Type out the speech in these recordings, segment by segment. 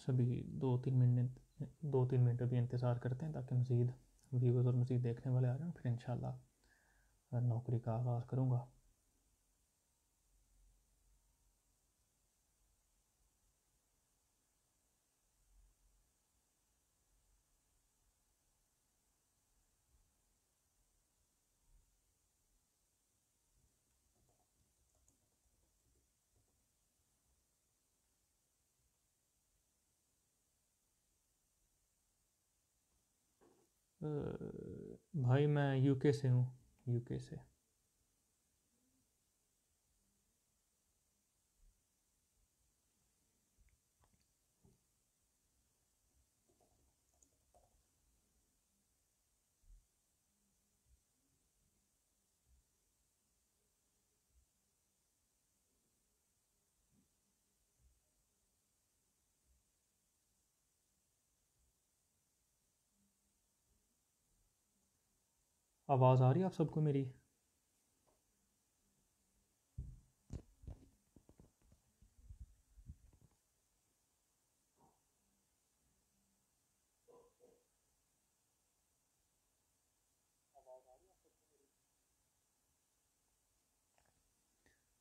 سبھی 2-3 منٹ ابھی انتظار کرتے ہیں تاکہ مزید ویورز اور مزید دیکھنے والے آ جائیں، پھر انشاءاللہ نوکری کا آغاز کروں گا۔ بھائی میں یو کے سے ہوں، یو کے سے۔ آواز آ رہی ہے آپ سب کو میری؟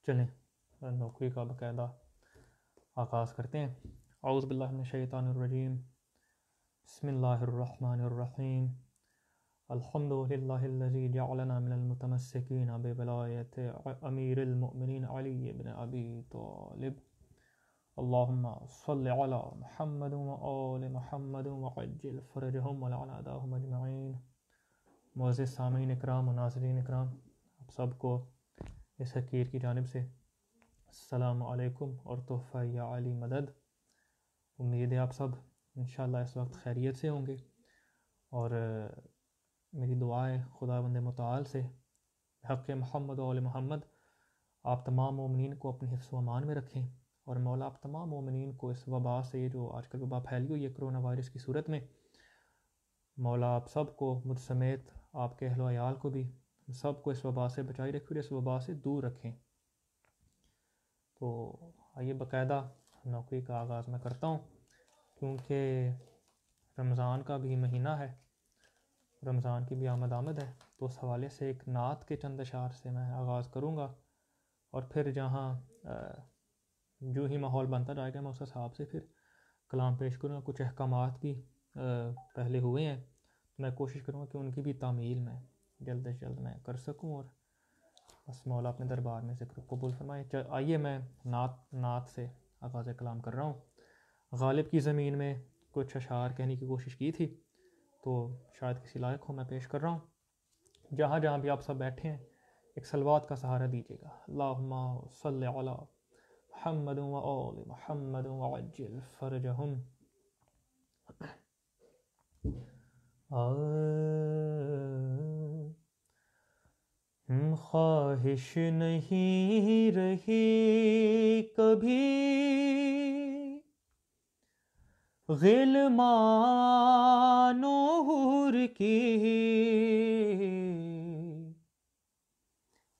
چلیں نوکری کا باقاعدہ آغاز کرتے ہیں۔ اعوذ باللہ من الشیطان الرجیم، بسم اللہ الرحمن الرحیم، الحمد للہ الذی جعلنا من المتمسکین بولایت امیر المؤمنین علی بن ابی طالب، اللہم صل علی محمد وآل محمد وعجل فرجہم ولعن اعداءہم اجمعین۔ معزز سامعین اکرام و ناظرین اکرام، آپ سب کو اس حقیر کی جانب سے السلام علیکم اور تحفہ یا علی مدد۔ امید ہے آپ سب انشاءاللہ اس وقت خیریت سے ہوں گے، اور میری دعا ہے خداوند متعال سے حق محمد و آل محمد آپ تمام مومنین کو اپنے حفظ و امان میں رکھیں، اور مولا آپ تمام مومنین کو اس وبا سے، یہ جو آج کل وبا پھیلی ہوئی ہے کرونا وائرس کی صورت میں، مولا آپ سب کو مجھ سمیت آپ کے اہل و عیال کو بھی سب کو اس وبا سے بچائی رکھیں اور اس وبا سے دور رکھیں۔ تو آئیے باقاعدہ نوکری کا آغاز میں کرتا ہوں، کیونکہ رمضان کا بھی مہینہ ہے، رمضان کی بھی آمد ہے، تو اس حوالے سے ایک نعت کے چند اشعار سے میں آغاز کروں گا، اور پھر جہاں جو ہی ماحول بنتا جائے گا میں اس حساب سے پھر کلام پیش کروں گا۔ کچھ احکامات بھی پہلے ہوئے ہیں، تو میں کوشش کروں گا کہ ان کی بھی تعمیل میں جلد از جلد میں کر سکوں، اور بس مولا اپنے دربار میں ذکر قبول فرمائے۔ آئیے میں نعت سے آغاز کلام کر رہا ہوں۔ غالب کی زمین میں کچھ اشعار کہنے کی کوشش کی تھی، تو شاید کسی لائق ہو میں پیش کر رہا ہوں۔ جہاں جہاں بھی آپ سب بیٹھے ہیں ایک صلوات کا سہارا دیجیے گا۔ اللہم صلی علی محمد و آل محمد وعجل فرجہم۔ خواہش نہیں رہی کبھی غلمان و حور کی۔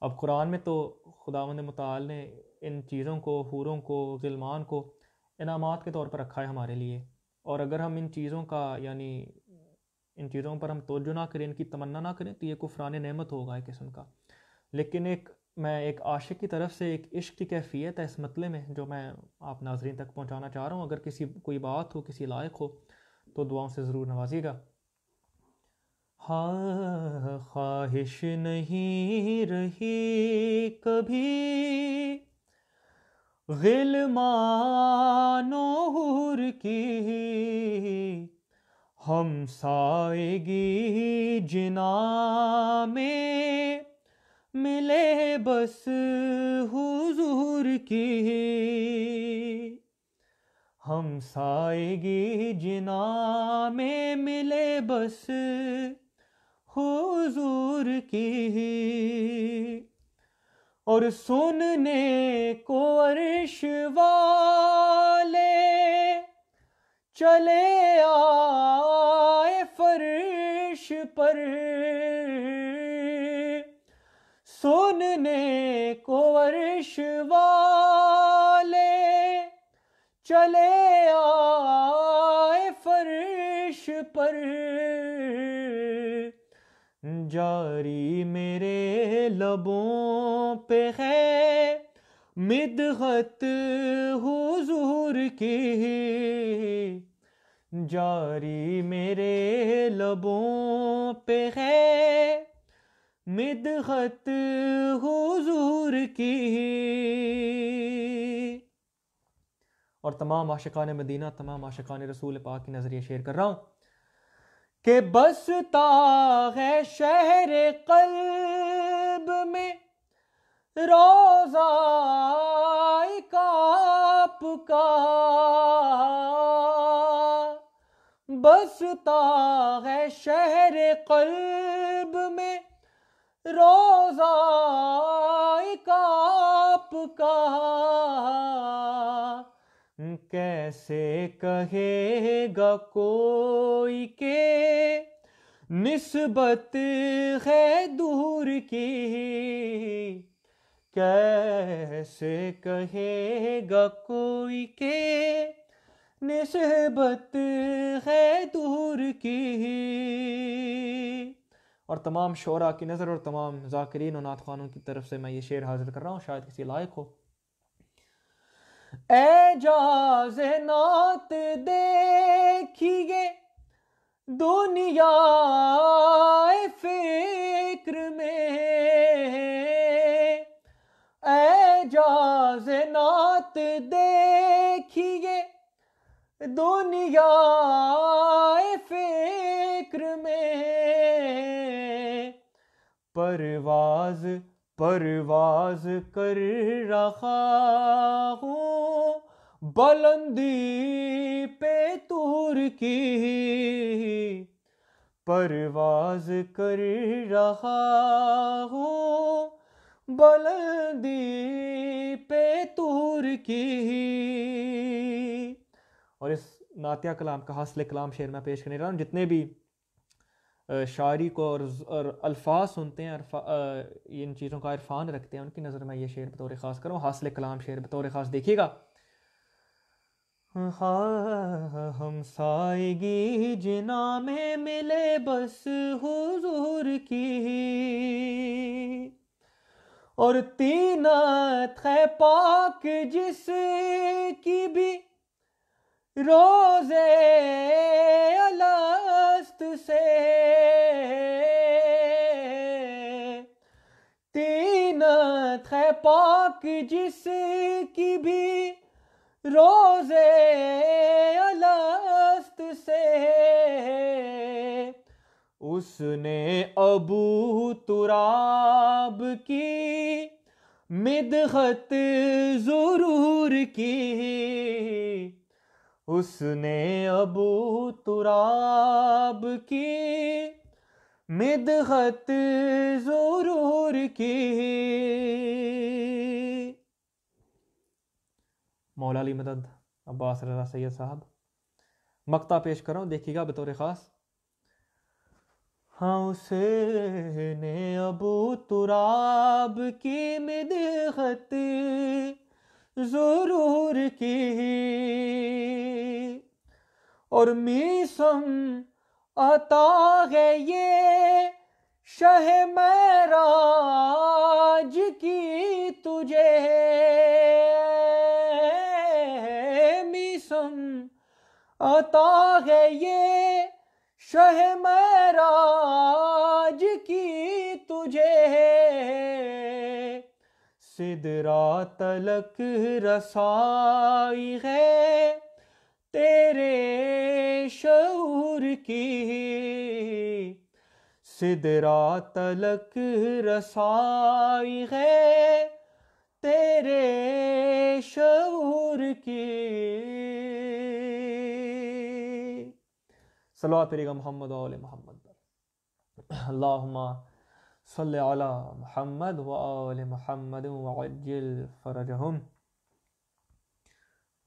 اب قرآن میں تو خداوند متعال نے ان چیزوں کو، حوروں کو، غلمان کو انعامات کے طور پر رکھا ہے ہمارے لیے، اور اگر ہم ان چیزوں کا یعنی ان چیزوں پر ہم توجہ نہ کریں، ان کی تمنا نہ کریں، تو یہ کفران نعمت ہوگا ایک قسم کا۔ لیکن میں ایک عاشق کی طرف سے ایک عشق کی کیفیت ہے اس مطلب میں، جو میں آپ ناظرین تک پہنچانا چاہ رہا ہوں۔ اگر کوئی بات ہو، کسی لائق ہو، تو دعاؤں سے ضرور نوازیے گا۔ ہاں خواہش نہیں رہی کبھی غلمان و حور کی، ہم سائیگی جنا میں ملے بس حضور کی، ہم سائیگی جنا میں ملے بس حضور کی، اور سننے کو عرش والے چلے آئے فرش پر، سننے کو عرش والے چلے آئے لبوں پہ ہے مدحت حضور کی، جاری میرے لبوں پہ ہے مدحت حضور کی۔ اور تمام عاشقان مدینہ، تمام عاشقان رسول پاک کی نظریہ شیئر کر رہا ہوں کہ بستا ہے شہر قلب میں روضہ کعب کا، بستا ہے شہر قلب میں روضہ کعب کا، کیسے کہے گا کوئی کہ نسبت ہے دور کی، کیسے کہے گا کوئی کہ نسبت ہے دور کی۔ اور تمام شعراء کی نظر اور تمام ذاکرین و نعت خوانوں کی طرف سے میں یہ شعر حاضر کر رہا ہوں، شاید کسی لائق ہو۔ اعجاز نعت دیکھیے دنیا فکر میں، اعجاز نعت دیکھیے دنیا فکر میں، پرواز پرواز کر رہا ہوں بلندی پہ طور کی، پرواز کر رہا ہوں بلندی پہ طور کی۔ اور اس نعتیہ کلام کا حاصل کلام شعر میں پیش کرنے رہا ہوں۔ جتنے بھی شاعری کو اور الفاظ سنتے ہیں، ان چیزوں کا عرفان رکھتے ہیں، ان کی نظر میں یہ شعر بطور خاص کروں، حاصل کلام شعر بطور خاص دیکھیے گا۔ ہم سائیگی جنا میں ملے بس حضور کی، اور تینت ہے پاک جس کی بھی روزے الست سے، تینت ہے پاک جس کی بھی روزے الست سے، اس نے ابو تراب کی مدحت ضرور کی، اس نے ابو تراب کی مدحت ضرور کی۔ مولا علی مدد عباس رضا سید صاحب، مقطع پیش کر رہا ہوں، دیکھیے گا بطور خاص۔ ہاں اس نے ابو تراب کی مدحت ضرور کی، اور میسم عطا ہے یہ شہ معراج کی تجھے، میسم عطا ہے یہ شہ معراج کی تجھے، سدرا تلک رسائی ہے تیرے شعور کی، سدرا تلک رسائی ہے تیرے شعور کی۔ صلوات پڑھیے گا محمد و آل محمد، اللہم صلی علی محمد و آل محمد وعجل فرجہم۔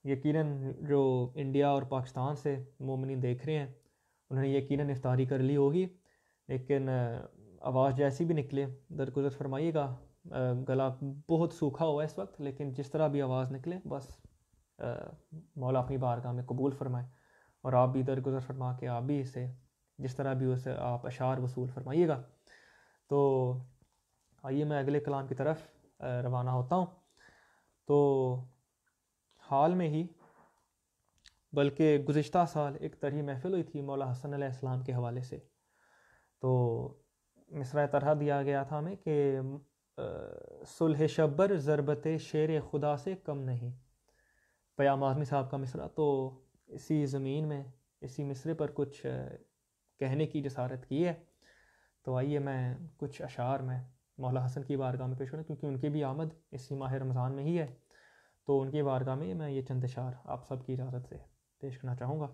یقیناً جو انڈیا اور پاکستان سے مومنین دیکھ رہے ہیں انہوں نے یقیناً افطاری کر لی ہوگی، لیکن آواز جیسی بھی نکلے درگزر فرمائیے گا، گلا بہت سوکھا ہوا ہے اس وقت، لیکن جس طرح بھی آواز نکلے بس مولا اپنی بارگاہ میں قبول فرمائے، اور آپ بھی درگزر فرما کے آپ بھی اسے جس طرح بھی اسے آپ اشعار وصول فرمائیے گا۔ تو آئیے میں اگلے کلام کی طرف روانہ ہوتا ہوں. تو حال میں ہی بلکہ گزشتہ سال ایک طرح محفل ہوئی تھی مولا حسن علیہ السلام کے حوالے سے. تو مصرع طرح دیا گیا تھا ہمیں کہ صلح شبر ضربت شیر خدا سے کم نہیں. پیام اعظمی صاحب کا مصرع. تو اسی زمین میں اسی مصرے پر کچھ کہنے کی جسارت کی ہے. تو آئیے میں کچھ اشعار میں مولا حسن کی بارگاہ میں پیش کروں، کیونکہ ان کی بھی آمد اسی ماہ رمضان میں ہی ہے. تو ان کی بارگاہ میں میں یہ چند اشعار آپ سب کی اجازت سے پیش کرنا چاہوں گا.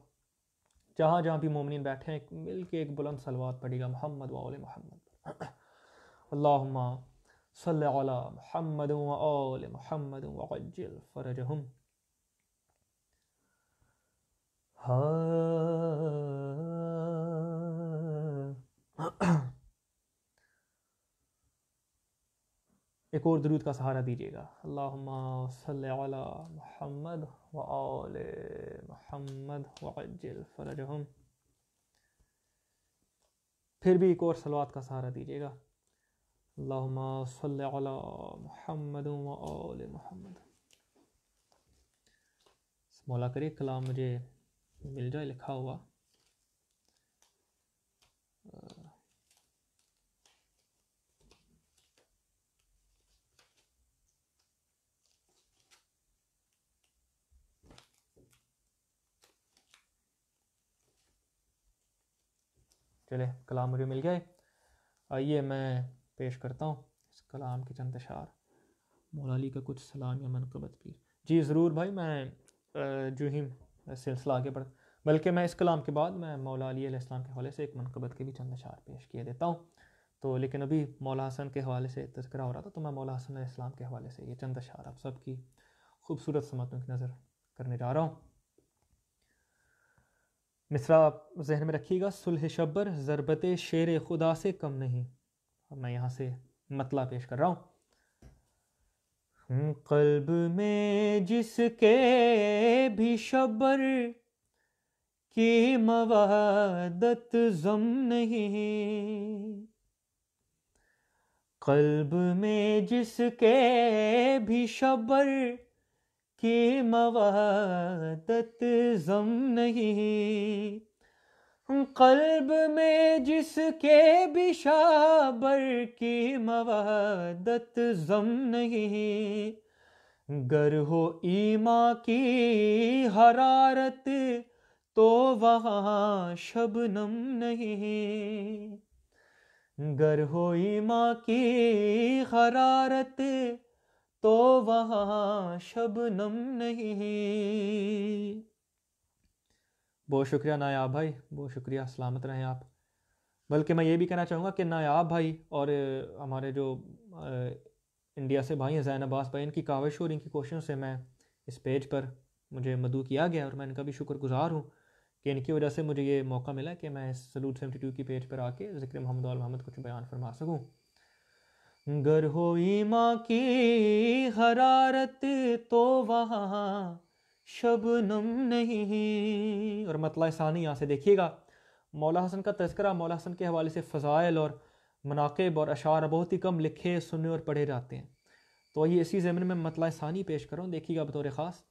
جہاں جہاں بھی مومنین بیٹھے ہیں مل کے ایک بلند صلوات پڑھے گا محمد و آل محمد. اللہم صلی علی محمد و آل محمد وعجل فرجہم. ایک اور درود کا سہارا دیجیے گا. اللہم صلی علی محمد و آل محمد وعجل فرجہم. پھر بھی ایک اور صلوات کا سہارا دیجیے گا. اللہم صلی علی محمد و آل محمد. مولا کرے کلام مجھے مل جائے لکھا ہوا. چلے کلام مجھے مل گئے. آئیے میں پیش کرتا ہوں اس کلام کے چند اشعار. مولا علی کا کچھ سلام یا منقبت بھی. جی ضرور بھائی، میں جو ہی سلسلہ آگے بڑھ، بلکہ میں اس کلام کے بعد میں مولا علی علیہ السلام کے حوالے سے ایک منقبت کے بھی چند اشعار پیش کیے دیتا ہوں. تو لیکن ابھی مولا حسن کے حوالے سے تذکرہ ہو رہا تھا، تو میں مولا حسن علیہ السلام کے حوالے سے یہ چند اشعار آپ سب کی خوبصورت سماعتوں کی نظر کرنے جا رہا ہوں. مصرع ذہن میں رکھیے گا. صلح شبر ضربت شیر خدا سے کم نہیں. میں یہاں سے مطلع پیش کر رہا ہوں. قلب میں جس کے بھی شبر کی موادت ضم نہیں، قلب میں جس کے بھی شبر کی موادت ضم نہیں، قلب میں جس کے بھی شبر کی موادت ضم نہیں، گر ہو ایمان کی حرارت تو وہاں شبنم نہیں، گر ہو ایمان کی حرارت تو وہاں شبنم نہیں. بہت شکریہ نایاب بھائی، بہت شکریہ. سلامت رہیں آپ. بلکہ میں یہ بھی کہنا چاہوں گا کہ نایاب بھائی اور ہمارے جو انڈیا سے بھائی ہیں زین عباس بھائی، ان کی کاوش اور ان کی کوششوں سے میں اس پیج پر مجھے مدعو کیا گیا، اور میں ان کا بھی شکر گزار ہوں کہ ان کی وجہ سے مجھے یہ موقع ملا کہ میں اس سلوٹ 72 کی پیج پر آ کے ذکر محمد وآل محمد کچھ بیان فرما سکوں. گر ہو ایمان کی حرارت تو وہاں شبنم نہیں. اور مطلع ثانی یہاں سے دیکھیے گا. مولا حسن کا تذکرہ مولا حسن کے حوالے سے فضائل اور مناقب اور اشعار بہت ہی کم لکھے، سنے اور پڑھے جاتے ہیں. تو یہ اسی ضمن میں مطلع ثانی پیش کروں. دیکھیے گا بطور خاص.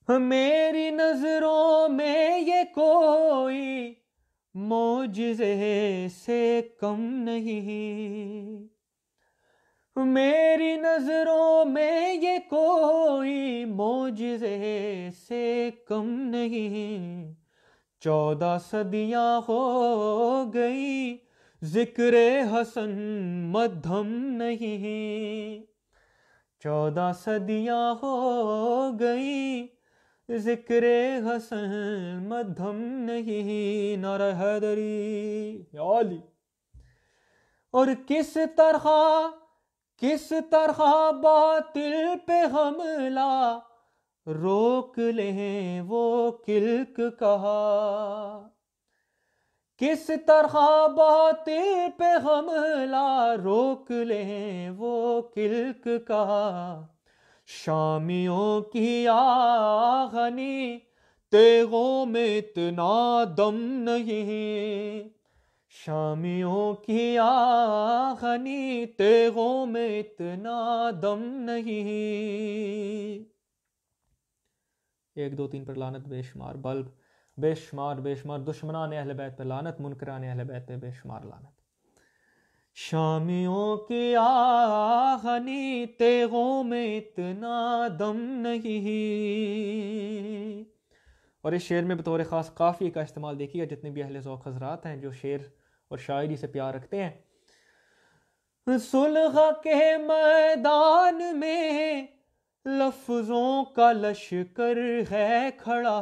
میری نظروں میں یہ کوئی معجزے سے کم نہیں، میری نظروں میں یہ کوئی معجزے سے کم نہیں. 14 صدیاں ہو گئی ذکر حسن مدھم نہیں، 14 صدیاں ہو گئی ذکر حسن مدھم نہیں. نعرہ حیدری یا علی. اور کس طرح باطل پہ حملہ روک لیں وہ کلک کہا، کس طرح باطل پہ حملہ روک لیں وہ کلک کہا. شامیوں کی آہنی تیغوں میں اتنا دم نہیں، شامیوں کی آہنی تیغوں میں اتنا دم نہیں. 1 2 3 پر لعنت بے شمار بلب، بے شمار دشمنان اہل بیت پہ لعنت، منکران اہل بیت پہ بے شمار لعنت. شامیوں کی آہنی تیغوں میں اتنا دم نہیں. اور اس شعر میں بطور خاص قافیے کا استعمال دیکھیے گا جتنے بھی اہل ذوق حضرات ہیں جو شعر اور شاعری سے پیار رکھتے ہیں. صلح کے میدان میں لفظوں کا لشکر ہے کھڑا،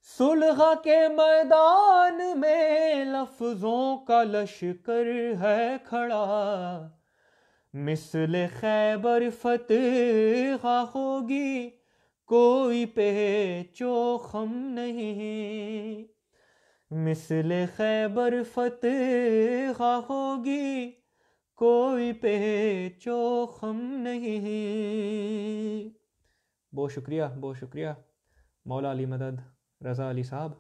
صلح کے میدان میں لفظوں کا لشکر ہے کھڑا، مثل خیبر فتح ہوگی کوئی پیچ و خم نہیں، مثل خیبر فتح ہوگی کوئی پیچ و خم نہیں. بہت شکریہ مولا علی مدد رضا علی صاحب.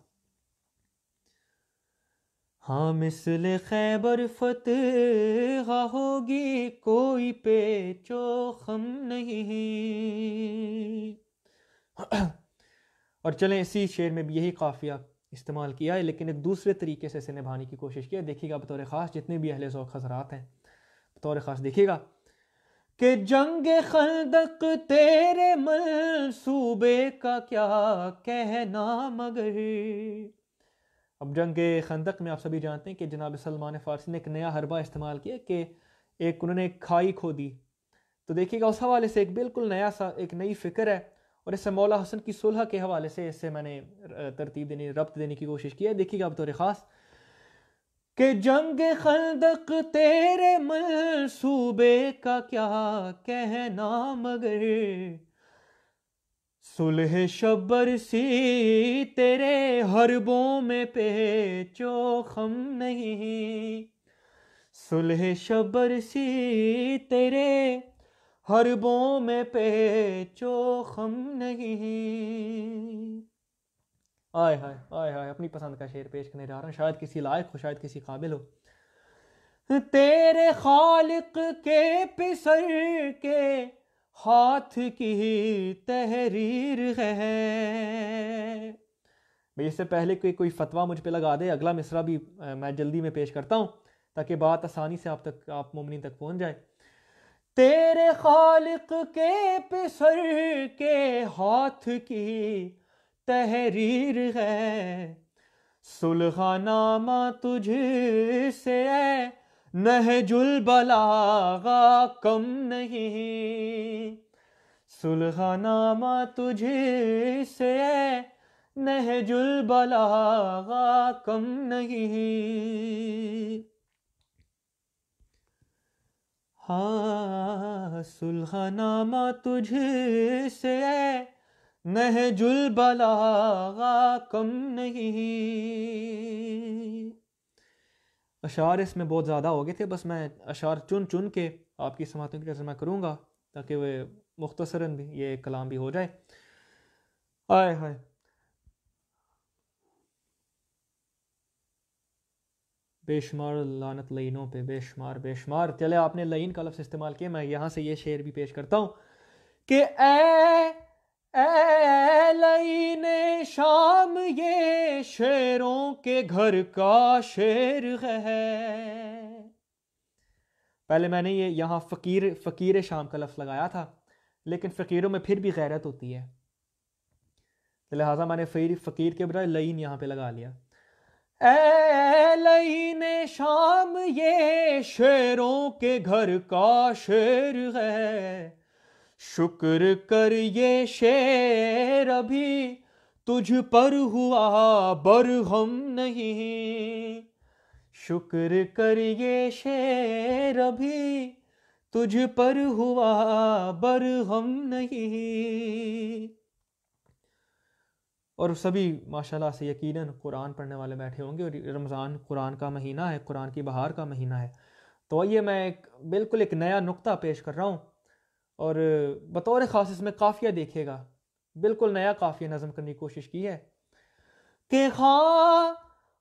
ہاں مثل خیبر فتح ہوگی کوئی پیچ و خم نہیں. اور چلیں اسی شعر میں بھی یہی قافیہ استعمال کیا ہے لیکن ایک دوسرے طریقے سے اسے نبھانے کی کوشش کی ہے. دیکھیے گا بطور خاص جتنے بھی اہل ذوق حضرات ہیں بطور خاص دیکھیے گا کہ جنگ خندق تیرے منصوبے کا کیا کہنا مگر. اب جنگ خندق میں آپ سبھی جانتے ہیں کہ جناب سلمان فارسی نے ایک نیا حربہ استعمال کیا کہ انہوں نے ایک کھائی کھودی. تو دیکھیے گا اس حوالے سے ایک بالکل نیا سا ایک نئی فکر ہے اور اس سے مولا حسن کی صلح کے حوالے سے اس سے میں نے ترتیب ربط دینے کی کوشش کی ہے. دیکھیے گا بطور خاص کہ جنگ خندق تیرے منصوبے کا کیا کہنا مگر، صلح شبر سی تیرے حربوں میں پیچ و خم نہیں، صلح شبر سی تیرے حربوں میں پیچ و خم نہیں. آئے ہائے اپنی پسند کا شعر پیش کرنے جا رہا ہوں، شاید کسی لائق ہو شاید کسی قابل ہو. تیرے خالق کے پسر کے ہاتھ کی تحریر ہے. بھئی اس سے پہلے کوئی فتویٰ مجھ پہ لگا دے اگلا مصرع بھی میں جلدی میں پیش کرتا ہوں تاکہ بات آسانی سے آپ مومنین تک پہنچ جائے. تیرے خالق کے پسر کے ہاتھ کی تحریر ہے، صلح نامہ تجھ سے اے نہج البلاغہ کم نہیں، صلح نامہ تجھ سے اے نہج البلاغہ کم نہیں. ہاں صلح نامہ تجھ سے اے نہج البلاغہ کم نہیں. اشعار اس میں بہت زیادہ ہو گئے تھے، بس میں اشعار چن کے آپ کی سماعتوں کی ترجمہ کروں گا تاکہ وہ مختصراً بھی یہ کلام بھی ہو جائے. آئے ہائے بے شمار لعنت لعینوں پہ بے شمار. چلے آپ نے لعین کا لفظ استعمال کیا، میں یہاں سے یہ شعر بھی پیش کرتا ہوں کہ اے لعین شام یہ شیروں کے گھر کا شعر ہے. پہلے میں نے یہ یہاں فقیر شام کا لفظ لگایا تھا لیکن فقیروں میں پھر بھی غیرت ہوتی ہے لہٰذا میں نے فقیر کے بجائے لعین یہاں پہ لگا لیا. اے لعین شام یہ شیروں کے گھر کا شعر ہے، شکر کر یہ شعر ابھی تجھ پر ہوا برہم نہیں، شکر کر یہ شعر ابھی تجھ پر ہوا برہم نہیں. اور سبھی ماشاءاللہ سے یقیناً قرآن پڑھنے والے بیٹھے ہوں گے اور رمضان قرآن کا مہینہ ہے، قرآن کی بہار کا مہینہ ہے. تو آئیے میں بالکل ایک نیا نقطہ پیش کر رہا ہوں اور بطور خاص اس میں قافیہ دیکھیے گا، بالکل نیا قافیہ نظم کرنے کی کوشش کی ہے کہ خواہ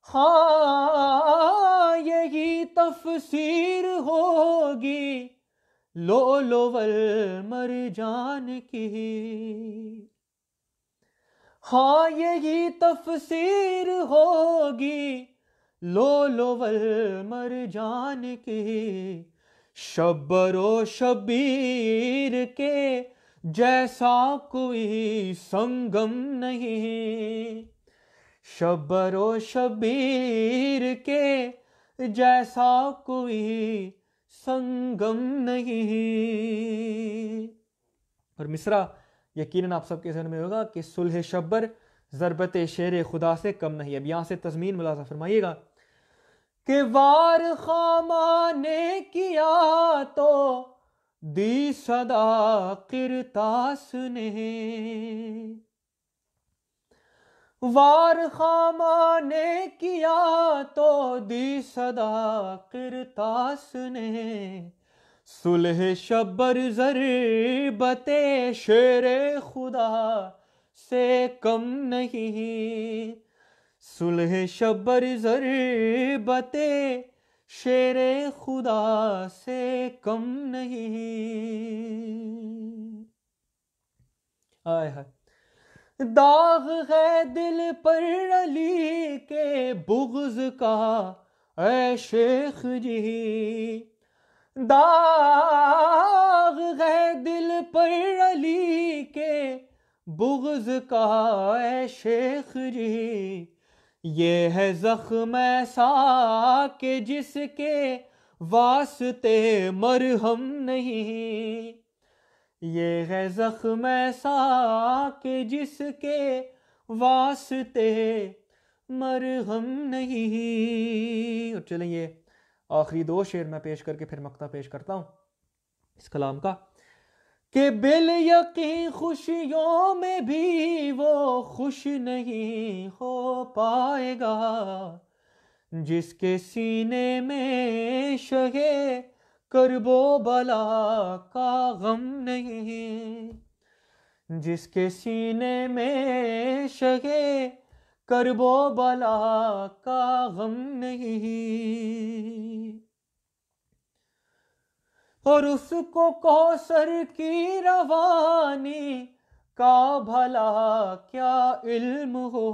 ہاں یہی تفسیر ہوگی لؤلؤ والمرجان کی، ہاں یہی تفسیر ہوگی لؤلؤ والمرجان کی، شبر و شبیر کے جیسا کوئی سنگم نہیں، شبر و شبیر کے جیسا کوئی سنگم نہیں۔ اور مصرع یقیناً آپ سب کے ذہن میں ہوگا کہ صلح شبر ضربت شیر خدا سے کم نہیں۔ اب یہاں سے تضمین ملاحظہ فرمائیے گا کہ وار خامہ نے کیا تو دی صدا قرطاس نے، وار خامہ نے کیا تو دی صدا قرطاس نے، صلح شبر ضربت شیر خدا سے کم نہیں، صلح شبر ضربت شیر خدا سے کم نہیں۔ آئے ہائے، داغ ہے دل پر علی کے بغض کا اے شیخ جی، داغ ہے دل پر علی کے بغض کا اے شیخ جی، یہ ہے زخم ایسا کہ جس کے واسطے مرہم نہیں، یہ ہے زخم ایسا کہ جس کے واسطے مرہم نہیں۔ اور چلیں یہ آخری دو شعر میں پیش کر کے پھر مقطع پیش کرتا ہوں اس کلام کا، کہ بال یقین خوشیوں میں بھی وہ خوش نہیں ہو پائے گا جس کے سینے میں شگے کرب و بلا کا غم نہیں، جس کے سینے میں شگے کرب و بلا کا غم نہیں، اور اس کو کوثر کی روانی کا بھلا کیا علم ہو،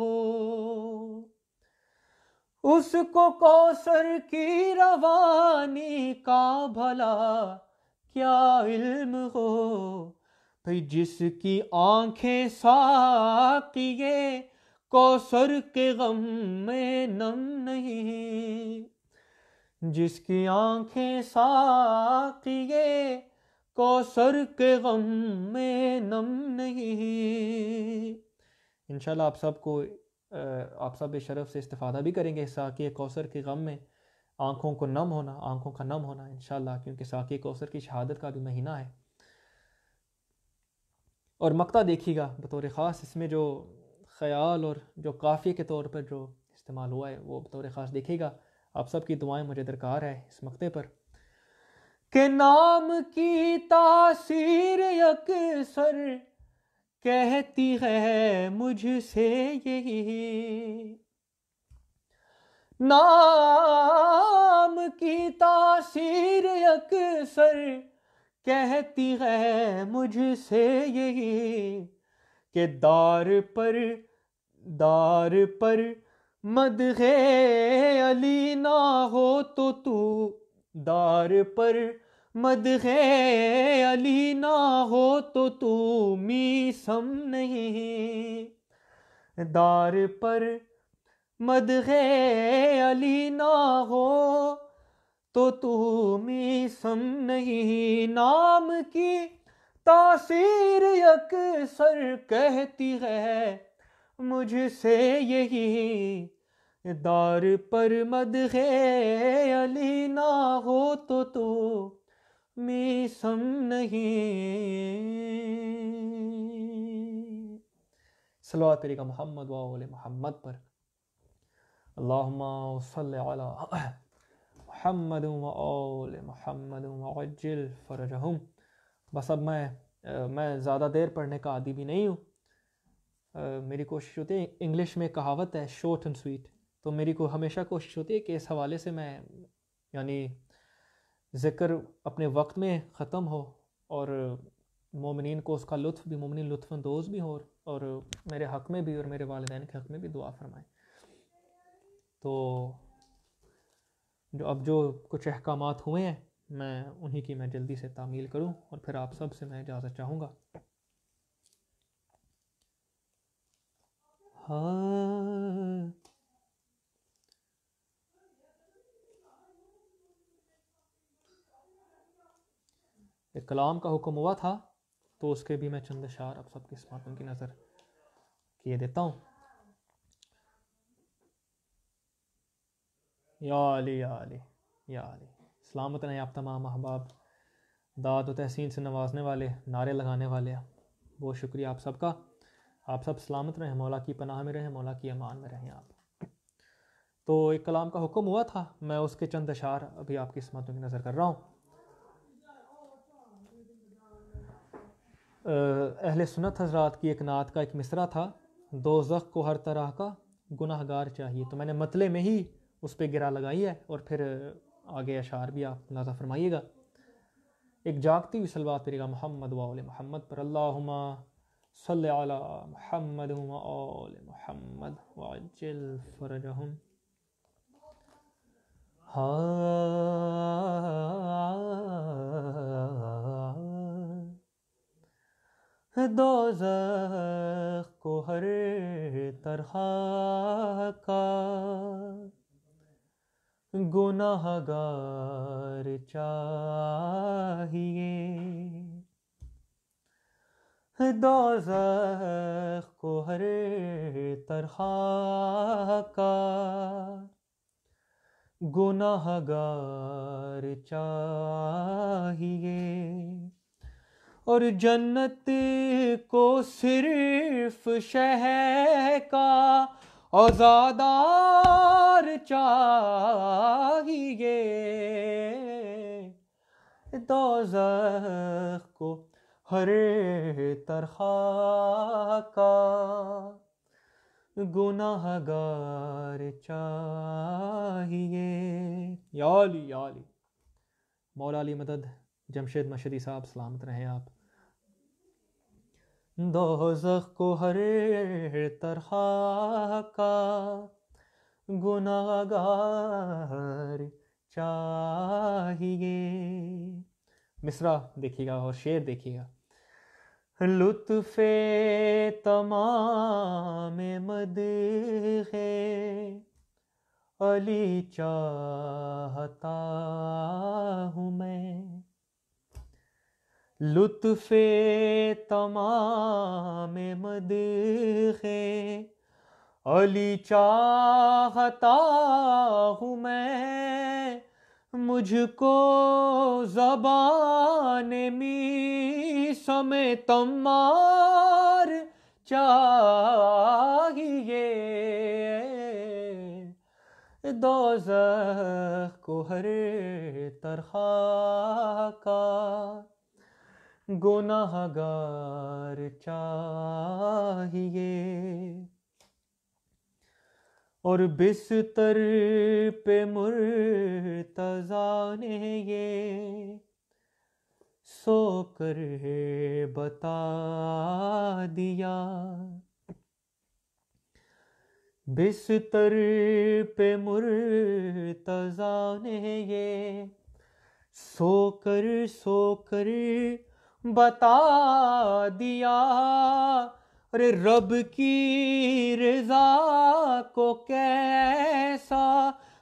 اس کو کوثر کی روانی کا بھلا کیا علم ہو، بھئی جس کی آنکھیں ساقیے کوثر کے غم میں نم نہیں، جس کی آنکھیں ساقیے کوثر کے غم میں نم نہیں۔ انشاءاللہ آپ سب کو آپ سب شرف سے استفادہ بھی کریں گے ساقی کوثر کے غم میں، آنکھوں کو نم ہونا، آنکھوں کا نم ہونا انشاءاللہ، کیونکہ ساقی کوثر کی شہادت کا بھی مہینہ ہے۔ اور مقطع دیکھیے گا بطور خاص، اس میں جو خیال اور جو قافیے کے طور پر جو استعمال ہوا ہے وہ بطور خاص دیکھیے گا۔ آپ سب کی دعائیں مجھے درکار ہے اس مقطع پر، کہ نام کی تاثیر اکثر کہتی ہے مجھ سے یہی، نام کی تاثیر اکثر کہتی ہے مجھ سے یہی، کہ دار پر مدح علی نہ ہو تو دار پر مدح علی نہ ہو تو میسم نہیں، دار پر مدح علی نہ ہو تو میسم نہیں، نام کی تاثیر اکثر کہتی ہے مجھ سے یہی، دار پر مدح علی نہ ہو تو میسم نہیں۔ صلوات پڑھیے گا محمد و آل محمد پر، اللہم صلی علی محمد و آل محمد وعجل فرجہم۔ بس اب میں زیادہ دیر پڑھنے کا عادی بھی نہیں ہوں، میری کوشش ہوتی ہے، انگلش میں کہاوت ہے شارٹ اینڈ سویٹ، تو میری کو ہمیشہ کوشش ہوتی ہے کہ اس حوالے سے میں یعنی ذکر اپنے وقت میں ختم ہو اور مومنین کو اس کا لطف بھی، مومنین لطف اندوز بھی ہو، اور میرے حق میں بھی اور میرے والدین کے حق میں بھی دعا فرمائیں۔ تو جو کچھ احکامات ہوئے ہیں میں انہی کی میں جلدی سے تعمیل کروں، اور پھر آپ سب سے میں اجازت چاہوں گا۔ ہاں ایک کلام کا حکم ہوا تھا تو اس کے بھی میں چند اشعار اب سب کی سماعتوں کی نظر کیے دیتا ہوں۔ یا علی یا علی یا علی، سلامت رہیں آپ تمام احباب، داد و تحسین سے نوازنے والے، نعرے لگانے والے، بہت شکریہ آپ سب کا۔ آپ سب سلامت رہیں، مولا کی پناہ میں رہیں، مولا کی امان میں رہیں آپ۔ تو ایک کلام کا حکم ہوا تھا، میں اس کے چند اشعار ابھی آپ کی سماعتوں کی نظر کر رہا ہوں۔ اہل سنت حضرات کی ایک نعت کا ایک مصرع تھا، دوزخ کو ہر طرح کا گناہ گار چاہیے، تو میں نے مطلع میں ہی اس پہ گرا لگائی ہے، اور پھر آگے اشعار بھی آپ ملاحظہ فرمائیے گا۔ ایک جاگتی ہوئی صلوات پڑھیے گا محمد و آل محمد پر، اللہم صلی علی محمد و آل محمد وعجل فرجہم۔ دوزخ کو ہر طرح کا گناہ گار چاہیے، دوزخ کو ہر طرح کا گناہ گار چاہیے، اور جنت کو صرف شہ کا عزادار چاہیے، دوزخ کو ہر طرح کا گناہ گار چاہیے۔ یا علی یا علی، مولا علی مدد جمشید مشہدی صاحب، سلامت رہیں آپ۔ دوزخ کو ہر طرح کا گناہ گار چاہیے۔ مصرع دیکھیے گا اور شعر دیکھیے گا۔ لطف تمام مدح علی چاہتا ہوں میں، لطف تمام مدح علی چاہتا ہوں میں، مجھ کو زبان میثم تمار چاہیے، دوزخ کو ہر طرح کا گناہ گار چاہیے، اور بستر پہ مرتضیٰ نے یہ سو کر بتا دیا، بستر پہ مرتضیٰ نے یہ سو کر بتا دیا، ارے رب کی رضا کو کیسا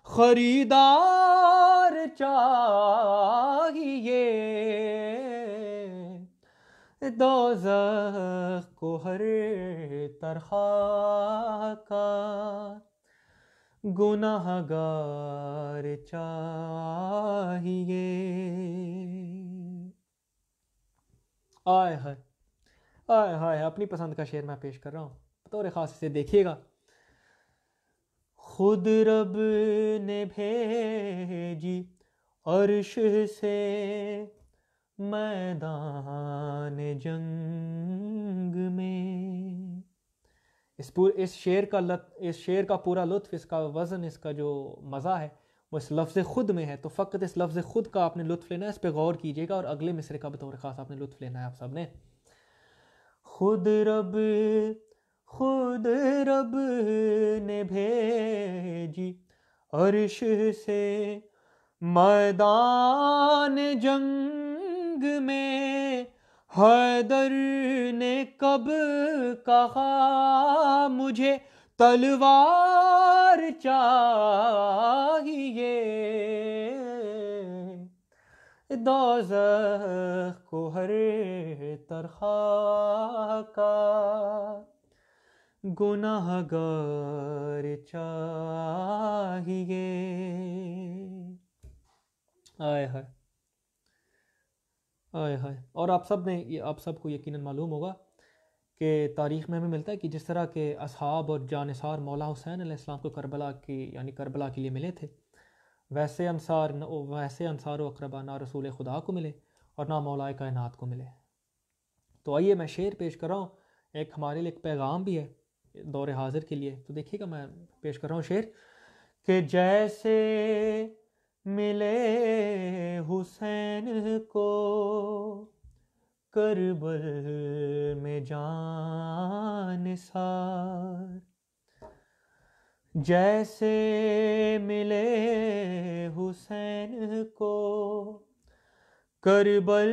خریدار چاہیے، دوزخ کو ہر طرح کا گناہ گار چاہیے۔ آئے ہائے آئے ہائے، اپنی پسند کا شعر میں پیش کر رہا ہوں، بطور خاص اسے دیکھیے گا۔ خود رب نے بھیجی عرش سے میدان جنگ میں، اس شعر کا پورا لطف، اس کا وزن، اس کا جو مزہ ہے وہ اس لفظ خود میں ہے. تو فقط اس لفظ خود کا آپ نے لطف لینا ہے، اس پہ غور کیجیے گا، اور اگلے مصرے کا بطور خاص آپ نے لطف لینا ہے آپ سب نے. خود رب نے بھیجی عرش سے میدان جنگ میں، حیدر نے کب کہا مجھے تلوار چاہیے، دوزخ کو ہر طرح کا گناہ گار چاہیے. آئے ہائے آئے ہائے. اور آپ سب کو یقیناً معلوم ہوگا کہ تاریخ میں ہمیں ملتا ہے کہ جس طرح کے اصحاب اور جانثار مولا حسین علیہ السلام کو کربلا کے لیے ملے تھے، ویسے انصار و اقربا نہ رسول خدا کو ملے اور نہ مولا کائنات کو ملے. تو آئیے میں شعر پیش کر رہا ہوں، ایک ہمارے لیے ایک پیغام بھی ہے دور حاضر کے لیے. تو دیکھیے گا میں پیش کر رہا ہوں شعر کہ جیسے ملے حسین کو کربل میں جان نثار، جیسے ملے حسین کو کربل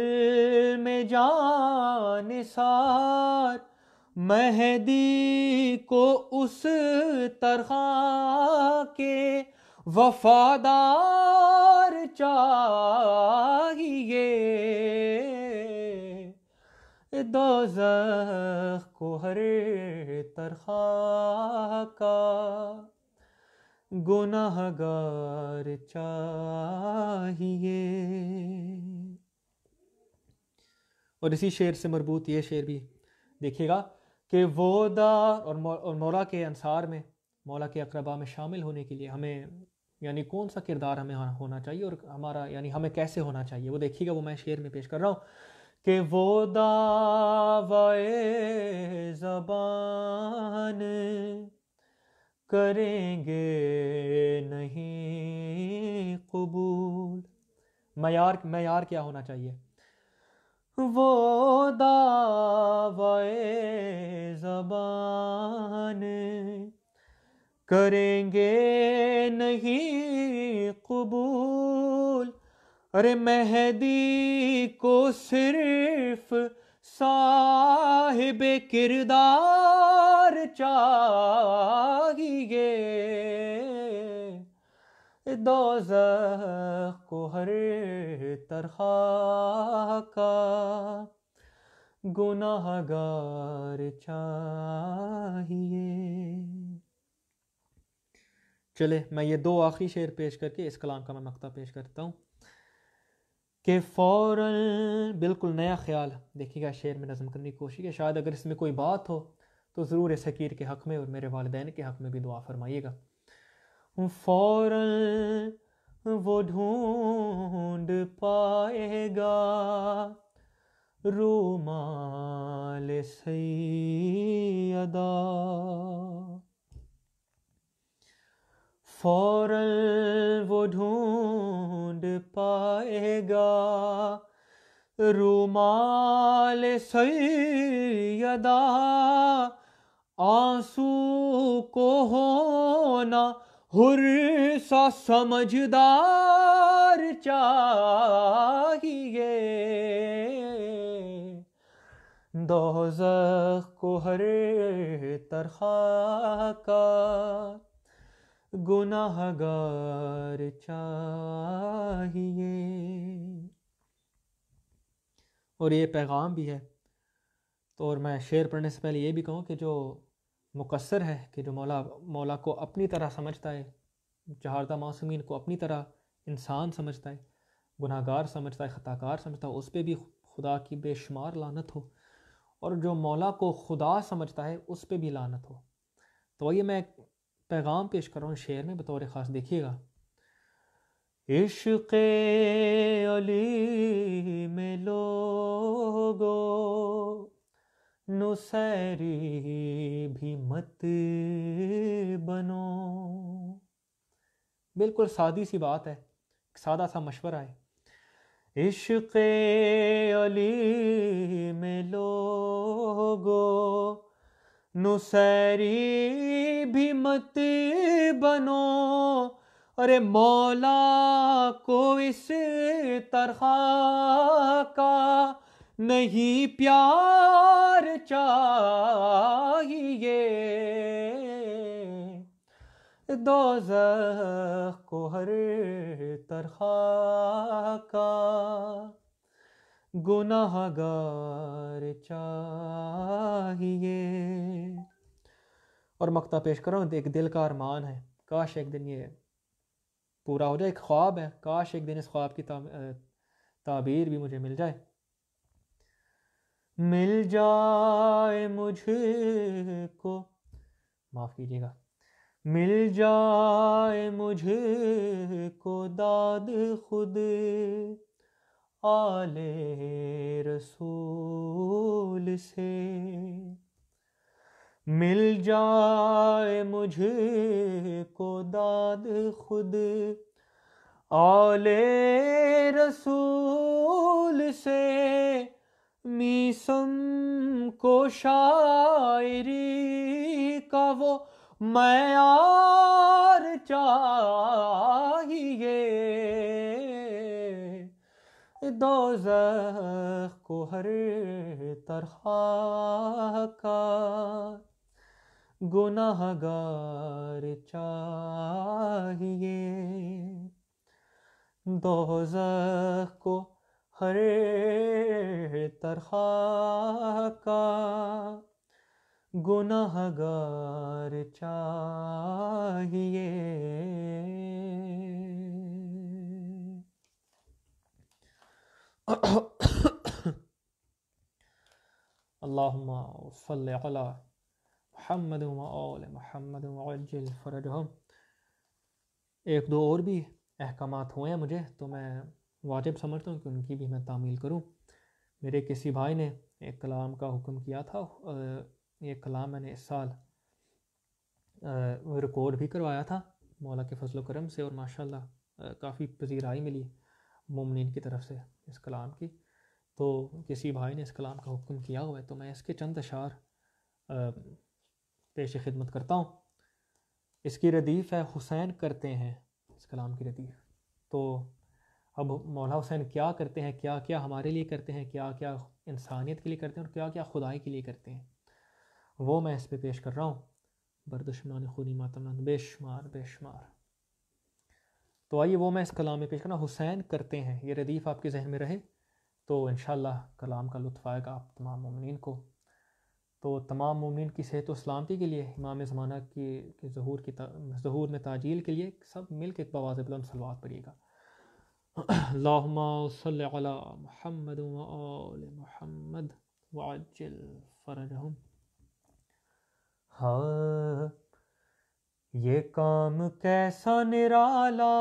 میں جان نثار، مہدی کو اس طرح کے وفادار چاہیے، دوزخ کو ہر طرح کا گناہ گار چاہیے. اور اسی شعر سے مربوط یہ شعر بھی دیکھیے گا کہ وہ دار اور مولا کے انصار میں، مولا کے اقربا میں شامل ہونے کے لیے ہمیں یعنی کون سا کردار ہمیں ہونا چاہیے، اور ہمارا یعنی ہمیں کیسے ہونا چاہیے، وہ دیکھیے گا. وہ میں شعر میں پیش کر رہا ہوں کہ وہ دعوی زبان کریں گے نہیں قبول. معیار کیا ہونا چاہیے؟ وہ دعوی زبان کریں گے نہیں قبول، ارے مہدی کو صرف صاحب کردار چاہیے، دوزخ کو ہر طرح کا گناہ گار چاہیے. چلے میں یہ دو آخری شعر پیش کر کے اس کلام کا میں مقطع پیش کرتا ہوں کہ فوراً بالکل نیا خیال دیکھیے گا شعر میں نظم کرنے کی کوشش ہے، شاید اگر اس میں کوئی بات ہو تو ضرور اس حقیر کے حق میں اور میرے والدین کے حق میں بھی دعا فرمائیے گا. فوراً وہ ڈھونڈ پائے گا رومال سیدہ، فوراً وہ ڈھونڈ پائے گا رومال سیدہ، آنسو کو ہونا حر سا سمجھدار چاہیے، دوزخ کو ہر طرح کا گناہ گار چاہیے. اور یہ پیغام بھی ہے. تو اور میں شعر پڑھنے سے پہلے یہ بھی کہوں کہ جو مقصر ہے، کہ جو مولا کو اپنی طرح سمجھتا ہے، چہاردہ معصومین کو اپنی طرح انسان سمجھتا ہے، گناہ گار سمجھتا ہے، خطا کار سمجھتا ہے، اس پہ بھی خدا کی بے شمار لعنت ہو، اور جو مولا کو خدا سمجھتا ہے اس پہ بھی لعنت ہو. تو یہ میں پیغام پیش کر رہا ہوں شعر میں بطور خاص، دیکھیے گا. عشق علی میں لوگو نصیری بھی مت بنو. بالکل سادی سی بات ہے، سادہ سا مشورہ ہے. عشق علی میں لوگو نصیری بھی مت بنو. ارے مولا کو اس طرح کا نہیں پیار چاہیے، دوزخ کو ہر طرح کا گناہ گار چاہیے. اور مقطع پیش کر رہا ہوں، ایک دل کا ارمان ہے، کاش ایک دن یہ پورا ہو جائے. ایک خواب ہے، کاش ایک دن اس خواب کی تعبیر بھی مجھے مل جائے. مل جائے مجھ کو، معاف کیجیے گا، مل جائے مجھ کو داد خود آل رسول سے. مل جائے مجھ کو داد خود آل رسول سے. میسم کو شاعری کا وہ معیار چاہیے، دوزخ کو ہر طرح کا گناہ گار چاہیے. دوزخ کو ہر طرح کا گناہ گار چاہیے. اللہم صلی علی محمد و آل محمد وعجل فرجہم. ایک دو اور بھی احکامات ہوئے ہیں مجھے، تو میں واجب سمجھتا ہوں کہ ان کی بھی میں تعمیل کروں. میرے کسی بھائی نے ایک کلام کا حکم کیا تھا، یہ کلام میں نے اس سال ریکارڈ بھی کروایا تھا مولا کے فضل و کرم سے، اور ماشاءاللہ کافی پذیرائی ملی مومنین کی طرف سے اس کلام کی. تو کسی بھائی نے اس کلام کا حکم کیا ہوا ہے، تو میں اس کے چند اشعار پیش خدمت کرتا ہوں. اس کی ردیف ہے حسین کرتے ہیں، اس کلام کی ردیف. تو اب مولا حسین کیا کرتے ہیں، کیا کیا ہمارے لیے کرتے ہیں، کیا کیا انسانیت کے لیے کرتے ہیں، اور کیا کیا خدائی کے لیے کرتے ہیں، وہ میں اس پہ پیش کر رہا ہوں. بردشمنان خونی ماتمنان بے شمار بے شمار. تو آئیے وہ میں اس کلام میں پیش کرنا. حسین کرتے ہیں، یہ ردیف آپ کے ذہن میں رہے تو انشاءاللہ کلام کا لطف آئے گا آپ تمام مومنین کو. تو تمام مومنین کی صحت و سلامتی کے لیے، امام زمانہ کی ظہور میں تعجیل کے لیے سب مل کے ایک بآواز بلند صلوات پڑھیے گا. اللہم صلی علی محمد و آل محمد وعجل فرجہم. ہاں یہ کام کیسا نرالا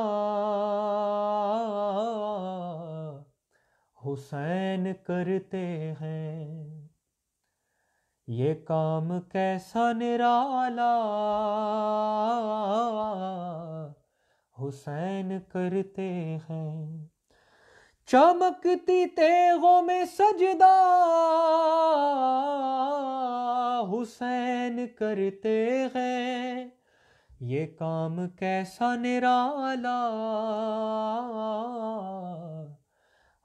حسین کرتے ہیں، یہ کام کیسا نرالا حسین کرتے ہیں. چمکتی تیغوں میں سجدہ حسین کرتے ہیں، یہ کام کیسا نرالا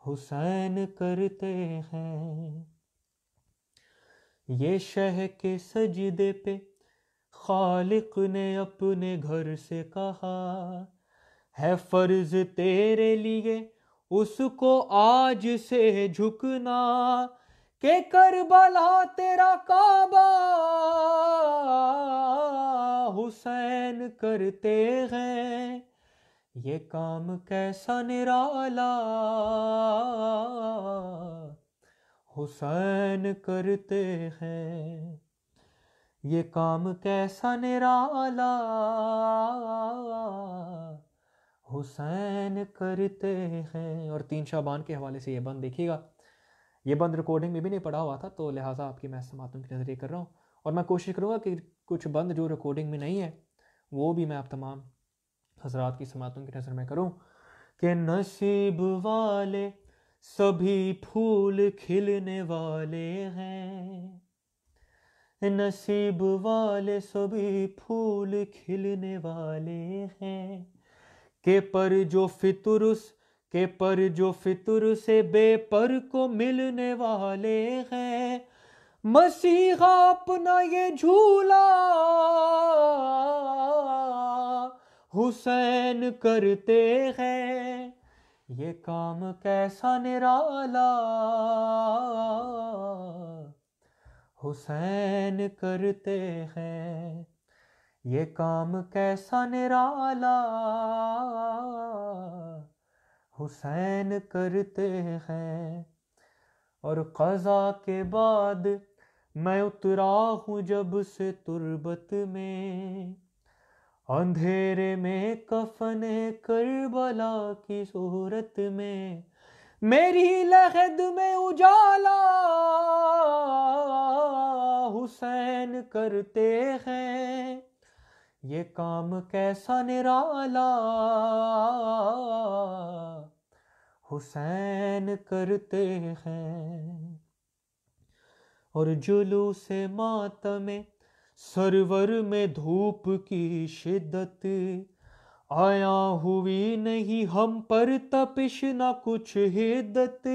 حسین کرتے ہیں. یہ شہ کے سجدے پہ خالق نے اپنے گھر سے کہا، ہے فرض تیرے لیے اس کو آج سے جھکنا، کہ کربلا تیرا کعبہ حسین کرتے ہیں، یہ کام کیسا نرالا حسین کرتے ہیں، یہ کام کیسا نرالا حسین کرتے ہیں. اور 3 شعبان کے حوالے سے یہ بند دیکھیے گا. یہ بند ریکارڈنگ میں بھی نہیں پڑھا ہوا تھا، تو لہٰذا آپ کی میں سماعتوں کی نظر یہ کر رہا ہوں، اور میں کوشش کروں گا کہ کچھ بند جو ریکارڈنگ میں نہیں ہے وہ بھی میں آپ تمام حضرات کی سماعتوں کی نظر میں کروں کہ نصیب والے سبھی پھول کھلنے والے ہیں، نصیب والے سبھی پھول کھلنے والے ہیں، کہ پر جو فطر سے بے پر کو ملنے والے ہیں، مسیحا اپنا یہ جھولا حسین کرتے ہیں، یہ کام کیسا نرالا حسین کرتے ہیں، یہ کام کیسا نرالا حسین کرتے ہیں۔ اور قضا کے بعد میں اترا ہوں جب سے تربت میں، اندھیرے میں کفن کربلا کی صورت میں، میری لحد میں اجالا حسین کرتے ہیں، یہ کام کیسا نرالا حسین کرتے ہیں۔ اور جلوس ماتم سرور میں دھوپ کی شدت، آیا ہوئی نہیں ہم پر تپش نہ کچھ حدت،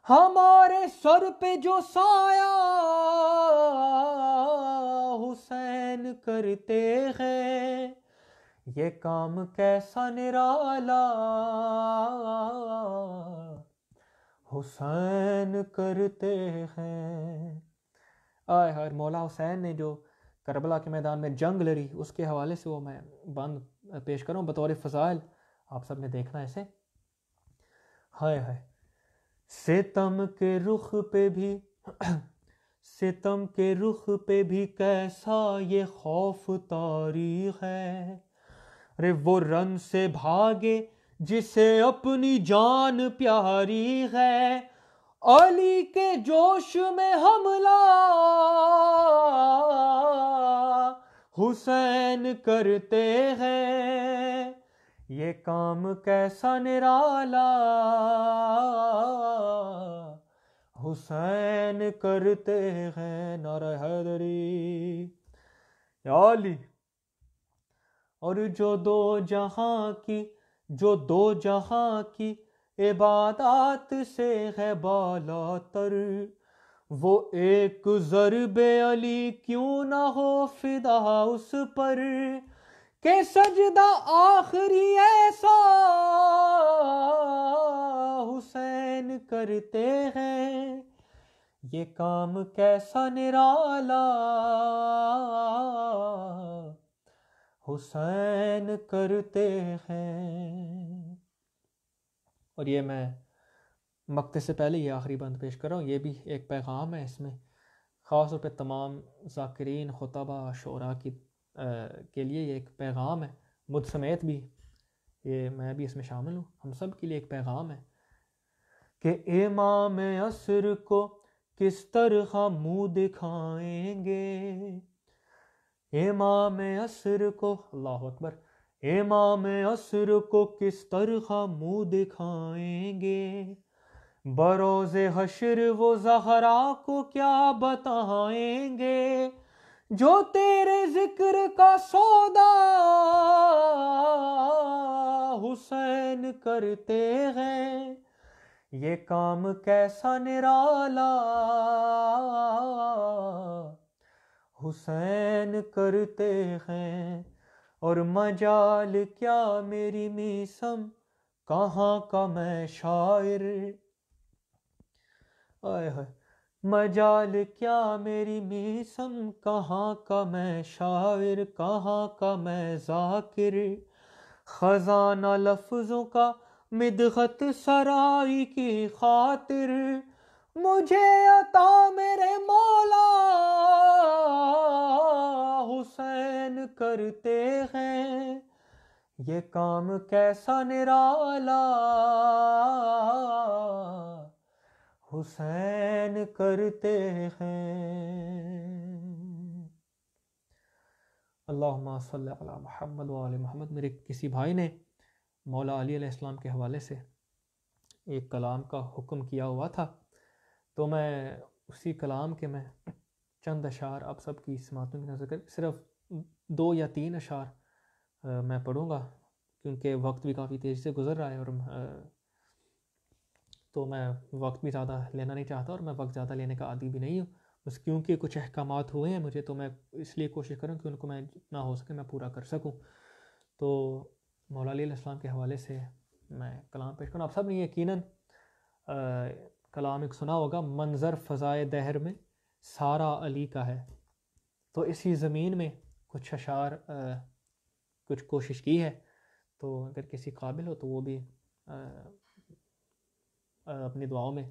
ہمارے سر پہ جو سایہ حسین کرتے ہیں، یہ کام کیسا نرالا حسین کرتے ہیں۔ آئے ہائے، مولا حسین نے جو کربلا کے میدان میں جنگ لڑی، اس کے حوالے سے وہ میں بند پیش کروں بطور فضائل، آپ سب نے دیکھنا ہے اسے۔ ہائے ہائے، ستم کے رخ پہ بھی کیسا یہ خوف طاری ہے، رے وہ رن سے بھاگے جسے اپنی جان پیاری ہے، علی کے جوش میں حملہ حسین کرتے ہیں، یہ کام کیسا نرالا حسین کرتے ہیں۔ نعرہ حیدری یا علی۔ اور جو دو جہاں کی عبادات سے ہے بالا تر، وہ ایک ضرب علی کیوں نہ ہو فدا اس پر، کہ سجدہ آخری ایسا حسین کرتے ہیں، یہ کام کیسا نرالا حسین کرتے ہیں۔ اور یہ میں مقطع سے پہلے یہ آخری بند پیش کر رہا ہوں، یہ بھی ایک پیغام ہے، اس میں خاص طور پہ تمام ذاکرین، خطبہ، شعراء کے لیے یہ ایک پیغام ہے، مجھ سمیت بھی، یہ میں بھی اس میں شامل ہوں، ہم سب کے لیے ایک پیغام ہے کہ امام عصر کو کس طرح منہ دکھائیں گے، امام عصر کو، اللہ اکبر، امام عصر کو کس طرح منہ دکھائیں گے، بروز حشر وہ زہرا کو کیا بتائیں گے، جو تیرے ذکر کا سودا حسین کرتے ہیں، یہ کام کیسا نرالا حسین کرتے ہیں۔ اور مجال کیا میری میسم کہاں کا میں شاعر، آئے ہائے، مجال کیا میری میسم کہاں کا میں شاعر، کہاں کا میں ذاکر، خزانہ لفظوں کا مدحت سرائی کی خاطر، مجھے عطا میرے مولا حسین کرتے ہیں، یہ کام کیسا نرالا حسین کرتے ہیں۔ اللہم صلی علی محمد و آل محمد۔ میرے کسی بھائی نے مولا علی علیہ السلام کے حوالے سے ایک کلام کا حکم کیا ہوا تھا، تو میں اسی کلام کے میں چند اشعار آپ سب کی سماعتوں کی نظر کر صرف 2 یا 3 اشعار میں پڑھوں گا، کیونکہ وقت بھی کافی تیزی سے گزر رہا ہے، اور تو میں وقت بھی زیادہ لینا نہیں چاہتا، اور میں وقت زیادہ لینے کا عادی بھی نہیں ہوں، بس کیونکہ کچھ احکامات ہوئے ہیں مجھے، تو میں اس لیے کوشش کروں کہ ان کو میں جتنا ہو سکے میں پورا کر سکوں۔ تو مولا علی علیہ السلام کے حوالے سے میں کلام پیش کروں۔ آپ سب نے یقیناً کلام ایک سنا ہوگا، منظر فضائے دہر میں سارا علی کا ہے۔ تو اسی زمین میں کچھ اشعار کچھ کوشش کی ہے، تو اگر کسی قابل ہو تو وہ بھی اپنی دعاؤں میں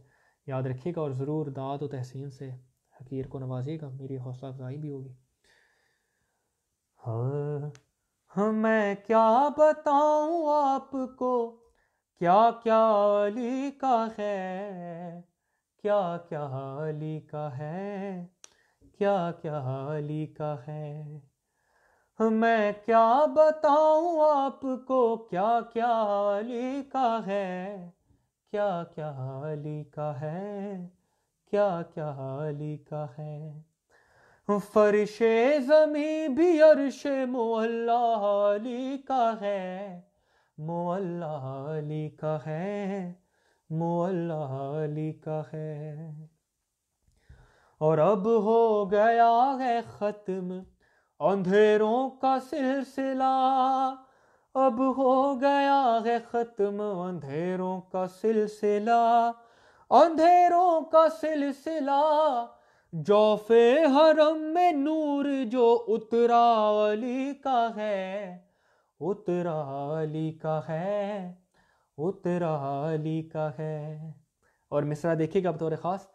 یاد رکھیے گا، اور ضرور داد و تحسین سے حقیر کو نوازیے گا، میری حوصلہ افزائی بھی ہوگی۔ ہاں میں کیا بتاؤں آپ کو، کیا کیا علی کا ہے، کیا کیا علی کا ہے، کیا کیا علی کا ہے۔ میں کیا بتاؤں آپ کو، کیا کیا علی کا ہے، کیا کیا علی کا ہے، کیا کیا علی کا ہے۔ فرش زمیں بھی عرش معلا علی کا ہے، معلا علی کا ہے، معلا علی کا ہے۔ اور اب ہو گیا ہے ختم اندھیروں کا سلسلہ، اب ہو گیا ہے ختم اندھیروں کا سلسلہ، اندھیروں کا سلسلہ، جوف حرم میں نور جو اترا علی کا ہے، اترا علی کا ہے، اترا علی کا ہے۔ اور مصرع دیکھیے گا بطور خاص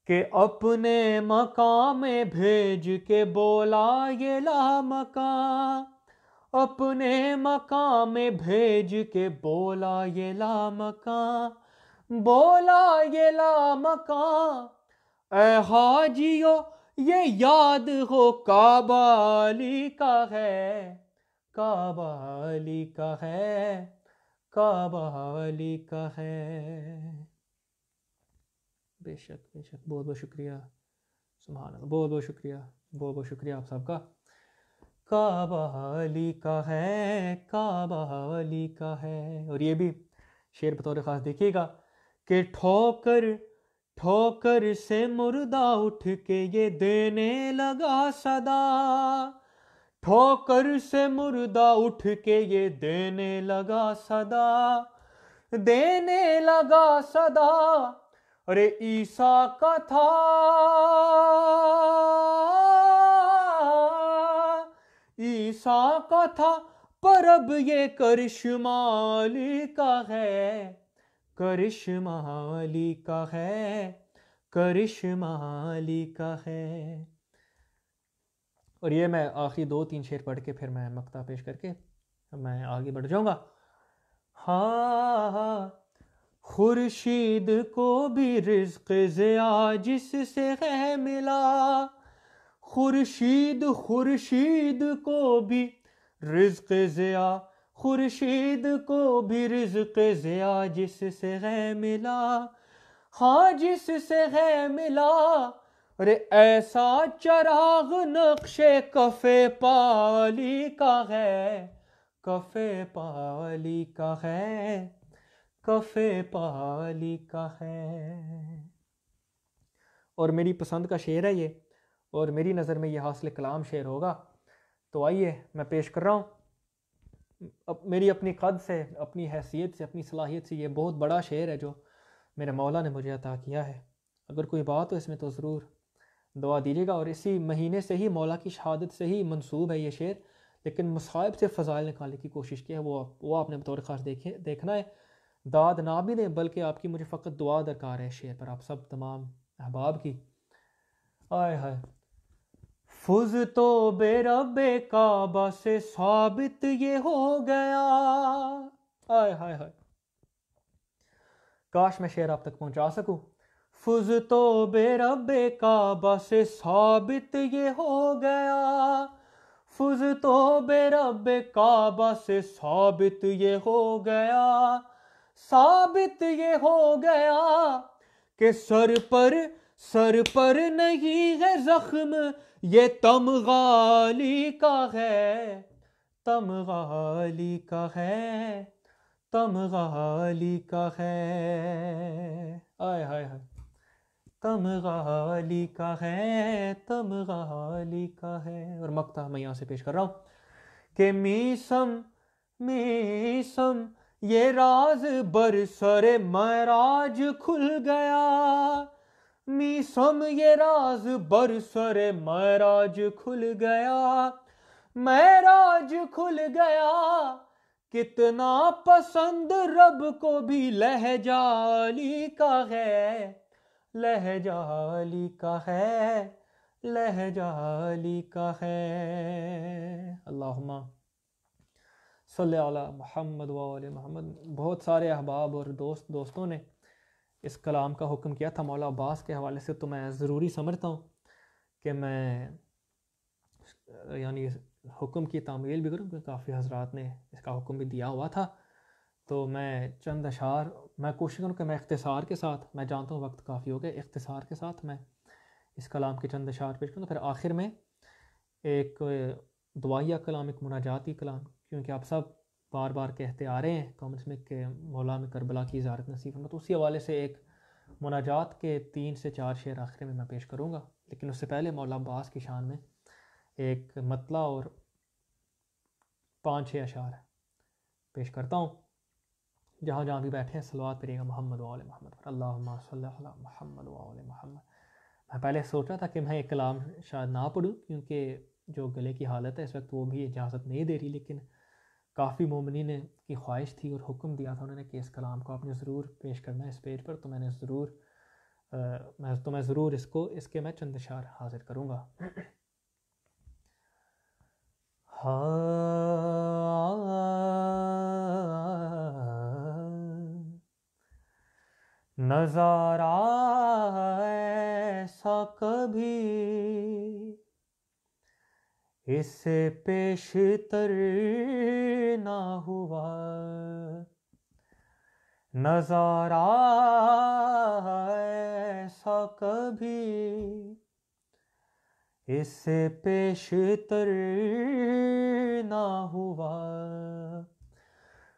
کہ اپنے مقام میں بھیج کے بولا یہ لامکاں، اپنے مقام میں بھیج کے بولا یہ لامکاں، بولا یہ لامکاں، اے حاجیو یہ یاد ہو کعبہ علی کا ہے، کعبہ علی کا ہے، کعبہ علی کا ہے۔ بے شک بے شک، بہت بہت شکریہ، سبحان اللہ، بہت بہت شکریہ، بہت بہت شکریہ آپ سب کا۔ کعبہ علی کا ہے، کعبہ علی کا ہے۔ اور یہ بھی شعر بطور خاص دیکھیے گا کہ ٹھوکر ٹھوکر سے مردہ اٹھ کے یہ دینے لگا صدا، ٹھوکر سے مردہ اٹھ کے یہ دینے لگا صدا، دینے لگا صدا۔ ارے عیسیٰ کا تھا، عیسیٰ کا تھا پر اب یہ کرشمہ علی کا ہے، کرشمہ علی کا ہے، کرشمہ علی کا ہے۔ اور یہ میں آخری 2-3 شعر پڑھ کے پھر میں مقطع پیش کر کے میں آگے بڑھ جاؤں گا۔ ہاں خورشید کو بھی رزق ضیاء جس سے ہے ملا، خورشید خورشید کو بھی رزق ضیاء، خورشید کو بھی رزق ضیاء جس سے ہے ملا، ہاں جس سے ہے ملا۔ ارے ایسا چراغ نقش کف پالی کا ہے، کف پالی کا ہے، کف پالی کا ہے۔ اور میری پسند کا شعر ہے یہ، اور میری نظر میں یہ حاصل کلام شعر ہوگا، تو آئیے میں پیش کر رہا ہوں۔ میری اپنی قد سے، اپنی حیثیت سے، اپنی صلاحیت سے یہ بہت بڑا شعر ہے جو میرے مولا نے مجھے عطا کیا ہے۔ اگر کوئی بات ہو اس میں تو ضرور دعا دیجیے گا، اور اسی مہینے سے ہی مولا کی شہادت سے ہی منسوب ہے یہ شعر، لیکن مصائب سے فضائل نکالنے کی کوشش کی ہے، وہ آپ نے بطور خاص دیکھنا ہے۔ داد نہ بھی دیں، بلکہ آپ کی مجھے فقط دعا درکار ہے شعر پر، آپ سب تمام احباب کی۔ آئے ہائے، فض تو بے رب کعبہ سے ثابت یہ ہو گیا، آئے ہائے ہائے، کاش میں شعر آپ تک پہنچا سکوں۔ فز تو بے رب کعبہ سے ثابت یہ ہو گیا، فز تو بے رب کعبہ سے ثابت یہ ہو گیا، ثابت یہ ہو گیا کہ سر پر نہیں ہے زخم، یہ تمغالی کا ہے، تمغالی کا ہے، تمغالی کا ہے، آئے ہائے ہائے، تمغالی کا ہے، تمغالی کا ہے۔ اور مقطع میں یہاں سے پیش کر رہا ہوں کہ میسم میسم یہ راز برسر معراج کھل گیا، میسم یہ راز برسر معراج کھل گیا، معراج کھل گیا، کتنا پسند رب کو بھی لہجہ علی کا ہے، لہجہ علی کا ہے، لہجہ علی کا ہے۔ اللہم صلی علی محمد وآل محمد۔ بہت سارے احباب اور دوستوں نے اس کلام کا حکم کیا تھا مولا عباس کے حوالے سے، تو میں ضروری سمجھتا ہوں کہ میں یعنی حکم کی تعمیل بھی کروں، کیونکہ کافی حضرات نے اس کا حکم بھی دیا ہوا تھا، تو میں چند اشعار میں کوشش کروں کہ میں اختصار کے ساتھ، میں جانتا ہوں وقت کافی ہو گیا، اختصار کے ساتھ میں اس کلام کے چند اشعار پیش کروں، پھر آخر میں ایک دعائیہ کلام، ایک مناجاتی کلام، کیونکہ آپ سب بار بار کہتے آ رہے ہیں کامنٹس میں کہ مولا میں کربلا کی زیارت نصیب ہوں، تو اسی حوالے سے ایک مناجات کے 3 سے 4 شعر آخر میں پیش کروں گا، لیکن اس سے پہلے مولا عباس کی شان میں ایک مطلع اور 5-6 اشعار پیش کرتا ہوں۔ جہاں جہاں بھی بیٹھے ہیں صلوات پڑھیے گا محمد و آل محمد پر، اللہم صلی علی محمد و آل محمد۔ میں پہلے سوچا تھا کہ میں ایک کلام شاید نہ پڑھوں، کیونکہ جو گلے کی حالت ہے اس وقت وہ بھی اجازت نہیں دے رہی، لیکن کافی مومنین کی خواہش تھی اور حکم دیا تھا انہوں نے کہ اس کلام کو آپ نے ضرور پیش کرنا ہے اس پیج پر، تو میں نے ضرور اس کے میں چند اشعار حاضر کروں گا۔ نظارہ ایسا کبھی اس سے پیشتر نہ ہوا، نظارہ ایسا کبھی اس سے پیشتر نہ ہوا۔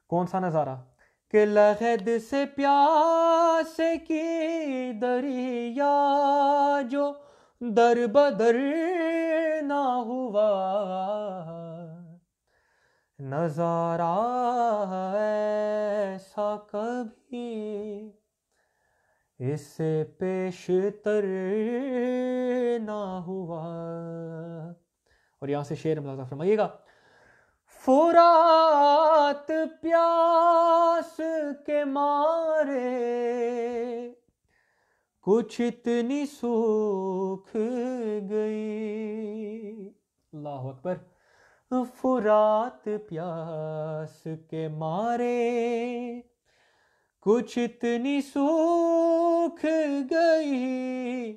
کون سا نظارہ؟ کہ لحد سے پیاس کی دریا جو در بدر نہ ہوا، نظارہ ایسا کبھی اس سے پیشتر نہ ہوا۔ اور یہاں سے شعر ملاحظہ فرمائیے گا، فرات پیاس کے مارے کچھ اتنی سوکھ گئی، اللہ اکبر، فرات پیاس کے مارے کچھ اتنی سوکھ گئی،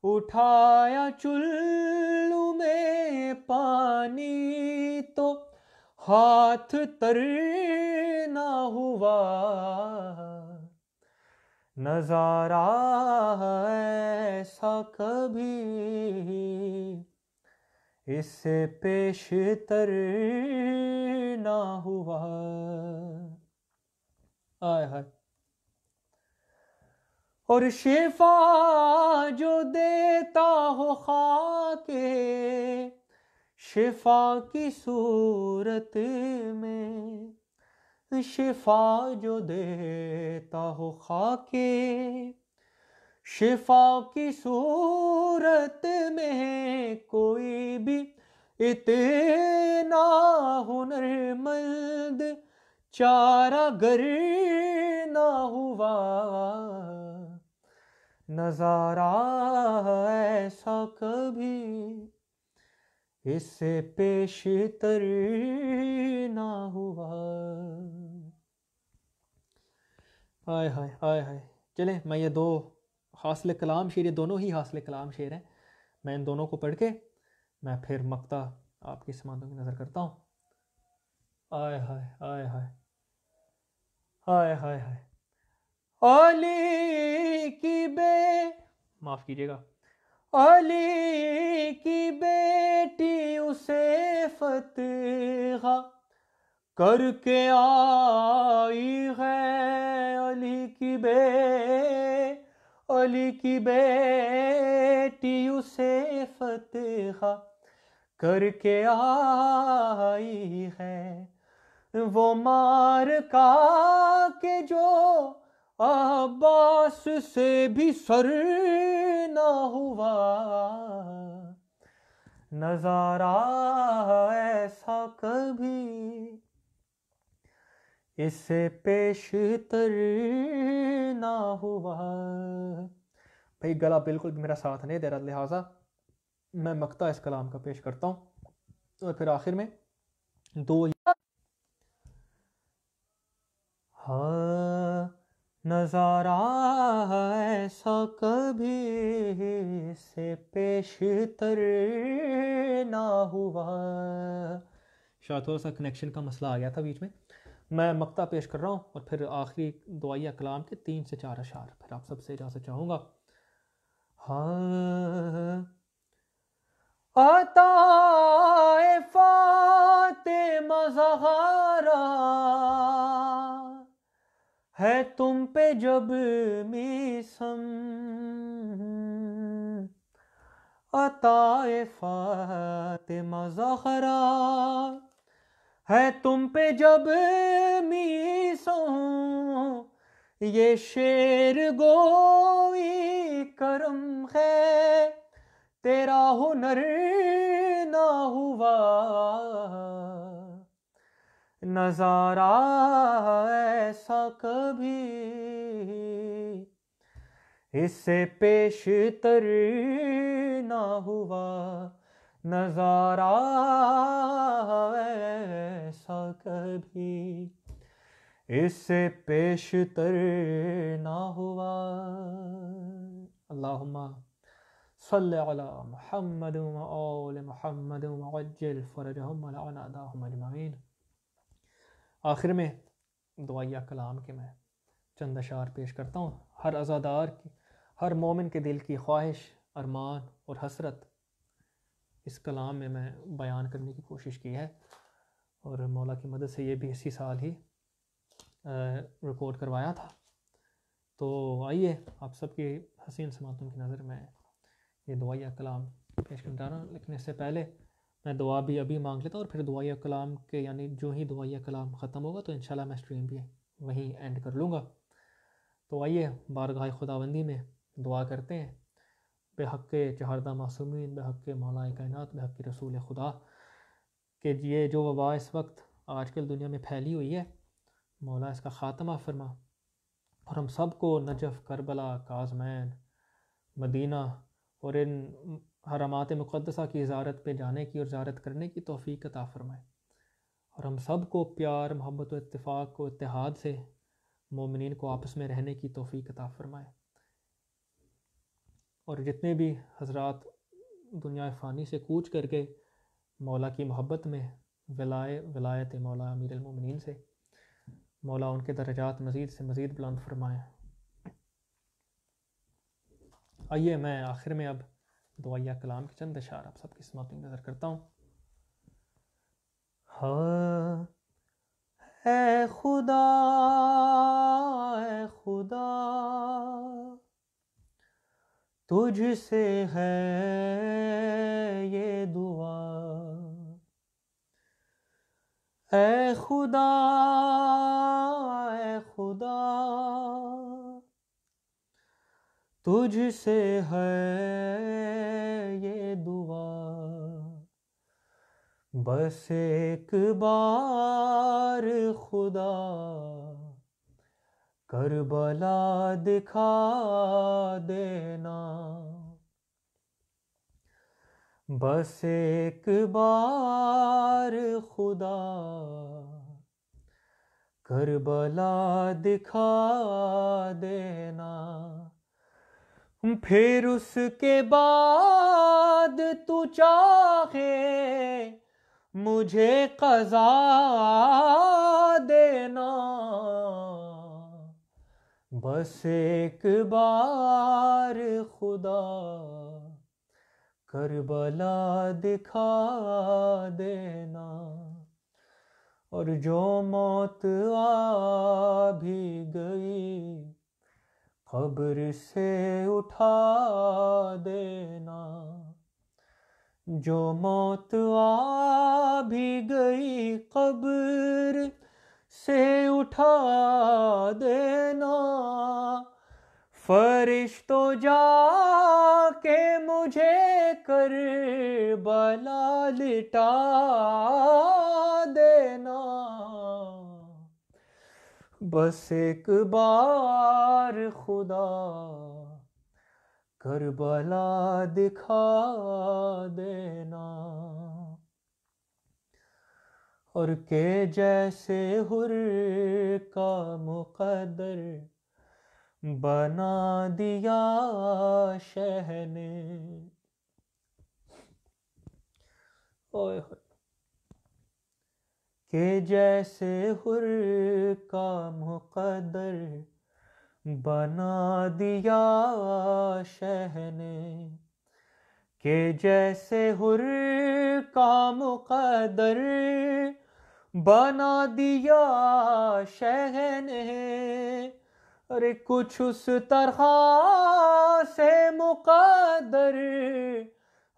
اٹھایا چلو میں پانی تو ہاتھ تر نہ ہوا، نظارہ ایسا کبھی اس سے پیشتر نہ ہوا۔ آئے ہائے۔ اور شفا جو دیتا ہو خاک شفا کی صورت میں، شفا جو دیتا ہو خاک شفا کی صورت میں، کوئی بھی اتنا ہنرمند چارہ گر نہ ہوا، نظارہ ایسا کبھی اس سے پیشتر نہ ہوا۔ آئے ہائے آئے ہائے۔ چلیں میں یہ 2 حاصل کلام شعر، یہ دونوں ہی حاصل کلام شعر ہیں. میں ان دونوں کو پڑھ کے میں پھر مقطع آپ کی سماعتوں کی نظر کرتا ہوں. آئے ہائے آئے ہائے ہائے ہائے ہائے. علی کی معاف کیجیے گا. علی کی بیٹی اسے فتح کر کے آئی ہے. علی کی بیٹی اسے فتح کر کے آئی ہے. وہ معرکہ کہ جو عباس سے بھی سر نہ ہوا، نظارہ ایسا کبھی اس سے پیش تر نہ ہوا. بھئی گلا بالکل بھی میرا ساتھ نہیں دے رہا، لہٰذا میں مقطع اس کلام کا پیش کرتا ہوں اور پھر آخر میں دو ہاں. نظارہ ایسا کبھی سے پیش تر نہ ہوا. شاید تھوڑا سا کنیکشن کا مسئلہ آ گیا تھا بیچ میں. میں مقطع پیش کر رہا ہوں اور پھر آخری دعائیہ کلام کے 3 سے 4 اشعار پھر آپ سب سے اجازت چاہوں گا. ہاں. عطا فاطمہ زہرا ہے تم پہ جب میسم، عطا فاطمہ زہرا ہے تم پہ جب میسم. یہ شعر گوئی کرم ہے تیرا ہنر نہ ہوا، نظارہ ایسا کبھی اس سے پیش تر نہ ہوا، نظارہ ایسا کبھی اس سے پیش تر نہ ہوا. اللہم صلی علی محمد و آل محمد وعجل فرجہم ولعن اعداءہم اجمعین. آخر میں دعائیہ کلام کے میں چند اشعار پیش کرتا ہوں. ہر عزادار کی، ہر مومن کے دل کی خواہش، ارمان اور حسرت اس کلام میں بیان کرنے کی کوشش کی ہے، اور مولا کی مدد سے یہ بھی اسی سال ہی ریکارڈ کروایا تھا. تو آئیے آپ سب کی حسین سماعتوں کی نظر میں یہ دعائیہ کلام پیش کرنا چاہ رہا ہوں. لیکن اس سے پہلے میں دعا بھی ابھی مانگ لیتا ہوں، اور پھر دعائیہ کلام کے یعنی جو ہی دعائیہ کلام ختم ہوگا تو انشاءاللہ میں اسٹریم بھی وہیں اینڈ کر لوں گا. تو آئیے بارگاہ خداوندی میں دعا کرتے ہیں بے حق چہاردہ معصومین، بے حق مولا کائنات، بے حق رسول خدا کہ یہ جو وبا اس وقت آج کل دنیا میں پھیلی ہوئی ہے، مولا اس کا خاتمہ فرما، اور ہم سب کو نجف، کربلا، کاظمین، مدینہ اور ان حرمات مقدسہ کی زیارت پہ جانے کی اور زیارت کرنے کی توفیق عطا فرمائے، اور ہم سب کو پیار، محبت و اتفاق و اتحاد سے مومنین کو آپس میں رہنے کی توفیق عطا فرمائے. اور جتنے بھی حضرات دنیا فانی سے کوچ کر کے مولا کی محبت میں ولایت مولا امیر المومنین سے، مولا ان کے درجات مزید سے مزید بلند فرمائے. آئیے میں آخر میں اب دعائیہ کلام کے چند اشعار آپ سب کی سماعتوں کی نظر کرتا ہوں. ہاں. اے خدا تجھ سے ہے یہ دعا، اے خدا تجھ سے ہے یہ دعا، بس ایک بار خدا کربلا دکھا دینا، بس ایک بار خدا کربلا دکھا دینا. پھر اس کے بعد تو چاہے مجھے قضا دینا، بس ایک بار خدا کربلا دکھا دینا، اور جو موت آ بھی گئی قبر سے اٹھا دینا، جو موت آ بھی گئی قبر سے اٹھا دینا، فرشتوں جا کے مجھے کربلا لٹا دینا، بس ایک بار خدا کربلا دکھا دینا، اور کہ جیسے حر کا مقدر بنا دیا شہ نے، کہ جیسے حر کا مقدر بنا دیا شہ نے، کہ جیسے حر کا مقدر بنا دیا شہ نے، ارے کچھ اس طرح سے مقدر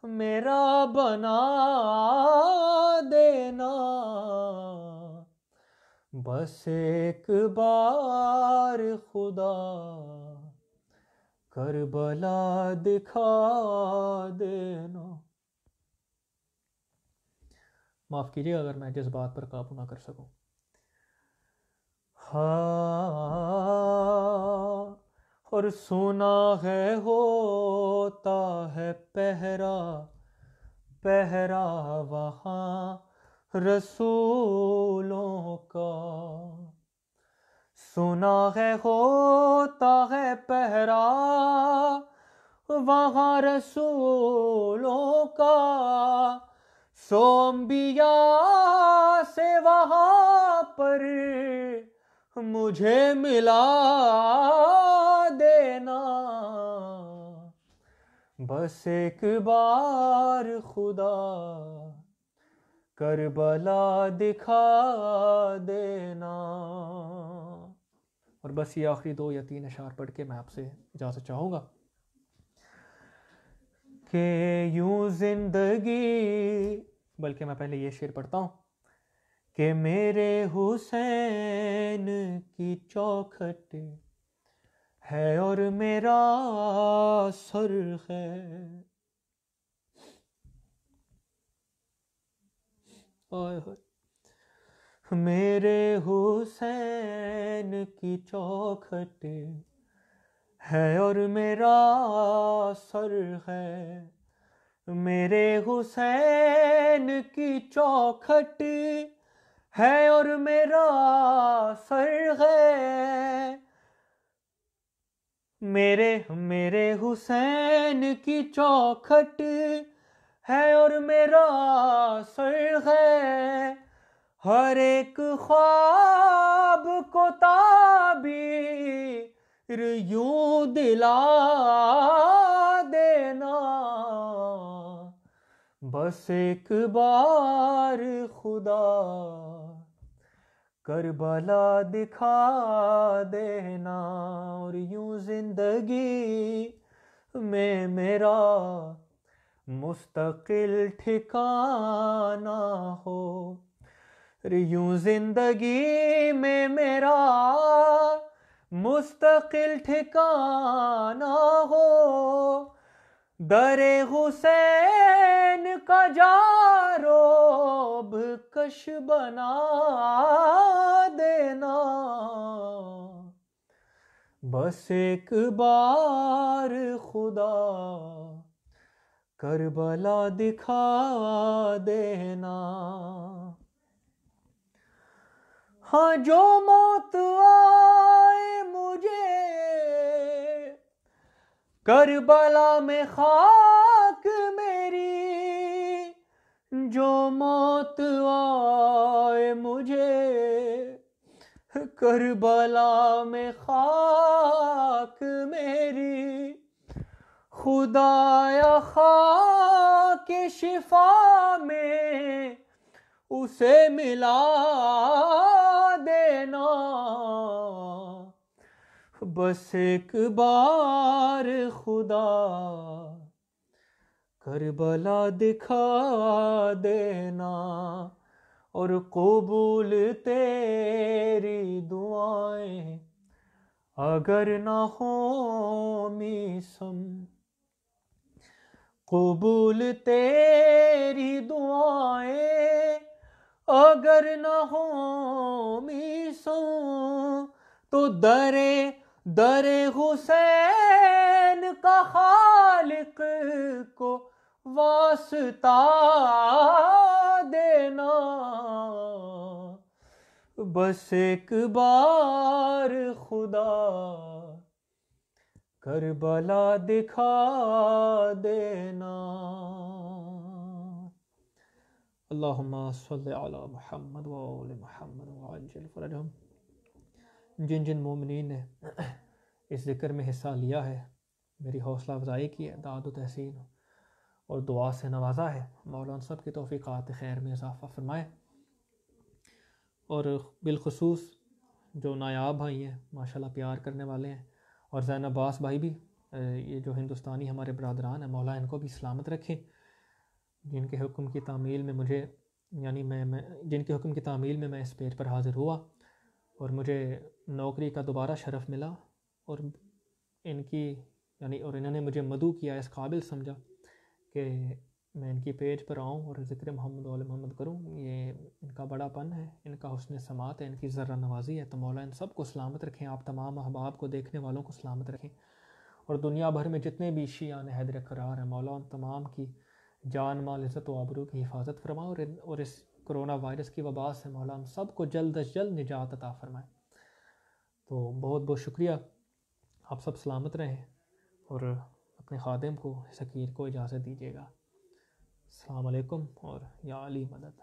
میرا بنا دینا، بس ایک بار خدا کربلا دکھا دینا۔ معاف کیجیے اگر میں جذبات پر قابو نہ کر سکوں۔ ہاں، اور سنا ہے ہوتا ہے پہرا پہرا وہاں رسولوں کا، سنا ہے ہوتا ہے پہرا وہاں رسولوں کا، سو انبیاء سے وہاں پر مجھے ملا دینا، بس ایک بار خدا کربلا دکھا دینا۔ اور بس یہ آخری 2 یا 3 اشعار پڑھ کے میں آپ سے اجازت چاہوں گا کہ یوں زندگی، بلکہ میں پہلے یہ شعر پڑھتا ہوں کہ میرے حسین کی چوکھٹ ہے اور میرا سر ہے، میرے حسین کی چوکھٹ ہے اور میرا سر ہے، میرے حسین کی چوکھٹ ہے اور میرا سر ہے، میرے حسین کی چوکھٹ ہے اور میرا سر ہے، ہر ایک خواب کو تعبیر یوں دلا دینا، بس ایک بار خدا کربلا دکھا دینا، اور یوں زندگی میں میرا مستقل ٹھکانہ ہو، یوں زندگی میں میرا مستقل ٹھکانہ ہو، در حسین کا جاروب کش بنا دینا، بس ایک بار خدا کربلا دکھا دینا، ہاں جو موت آئے مجھے کربلا میں خاک میری جو موت آئے مجھے، کربلا میں خاک میری خدایا خاک شفا میں اسے ملا دینا، بس ایک بار خدا کربلا دکھا دینا، اور قبول تیری دعائیں اگر نہ ہوں میسم، قبول تیری دعائیں اگر نہ ہوں میسم، تو در حسین کا خالق کو واسطہ دینا، بس ایک بار خدا کربلا دکھا دینا۔ اللہم صلی علی محمد وآل محمد وعجل فرجہم۔ جن جن مومنین نے اس ذکر میں حصہ لیا ہے، میری حوصلہ افزائی کی ہے، داد و تحسین اور دعا سے نوازا ہے، مولا ان سب کی توفیقات خیر میں اضافہ فرمائے، اور بالخصوص جو نایاب بھائی ہیں ماشاءاللہ پیار کرنے والے ہیں، اور زین عباس بھائی بھی، یہ جو ہندوستانی ہمارے برادران ہیں، مولا ان کو بھی سلامت رکھیں، جن کے حکم کی تعمیل میں مجھے جن کے حکم کی تعمیل میں میں اس پیج پر حاضر ہوا، اور مجھے نوکری کا دوبارہ شرف ملا، اور اور انہوں نے مجھے مدعو کیا، اس قابل سمجھا کہ میں ان کی پیج پر آؤں اور ذکر محمد و آل محمد کروں۔ یہ ان کا بڑا پن ہے، ان کا حسن سماعت ہے، ان کی ذرہ نوازی ہے، تو مولا ان سب کو سلامت رکھیں، آپ تمام احباب کو، دیکھنے والوں کو سلامت رکھیں، اور دنیا بھر میں جتنے بھی شیعان حیدر قرار ہیں، مولا ان تمام کی جان مال عزت و آبرو کی حفاظت فرمائے، اور اس کرونا وائرس کی وبا سے مولا ہم سب کو جلد از جلد نجات عطا فرمائے۔ تو بہت بہت شکریہ، آپ سب سلامت رہیں، اور اپنے خادم کو، حقیر کو اجازت دیجیے گا۔ السلام علیکم، اور یا علی مدد۔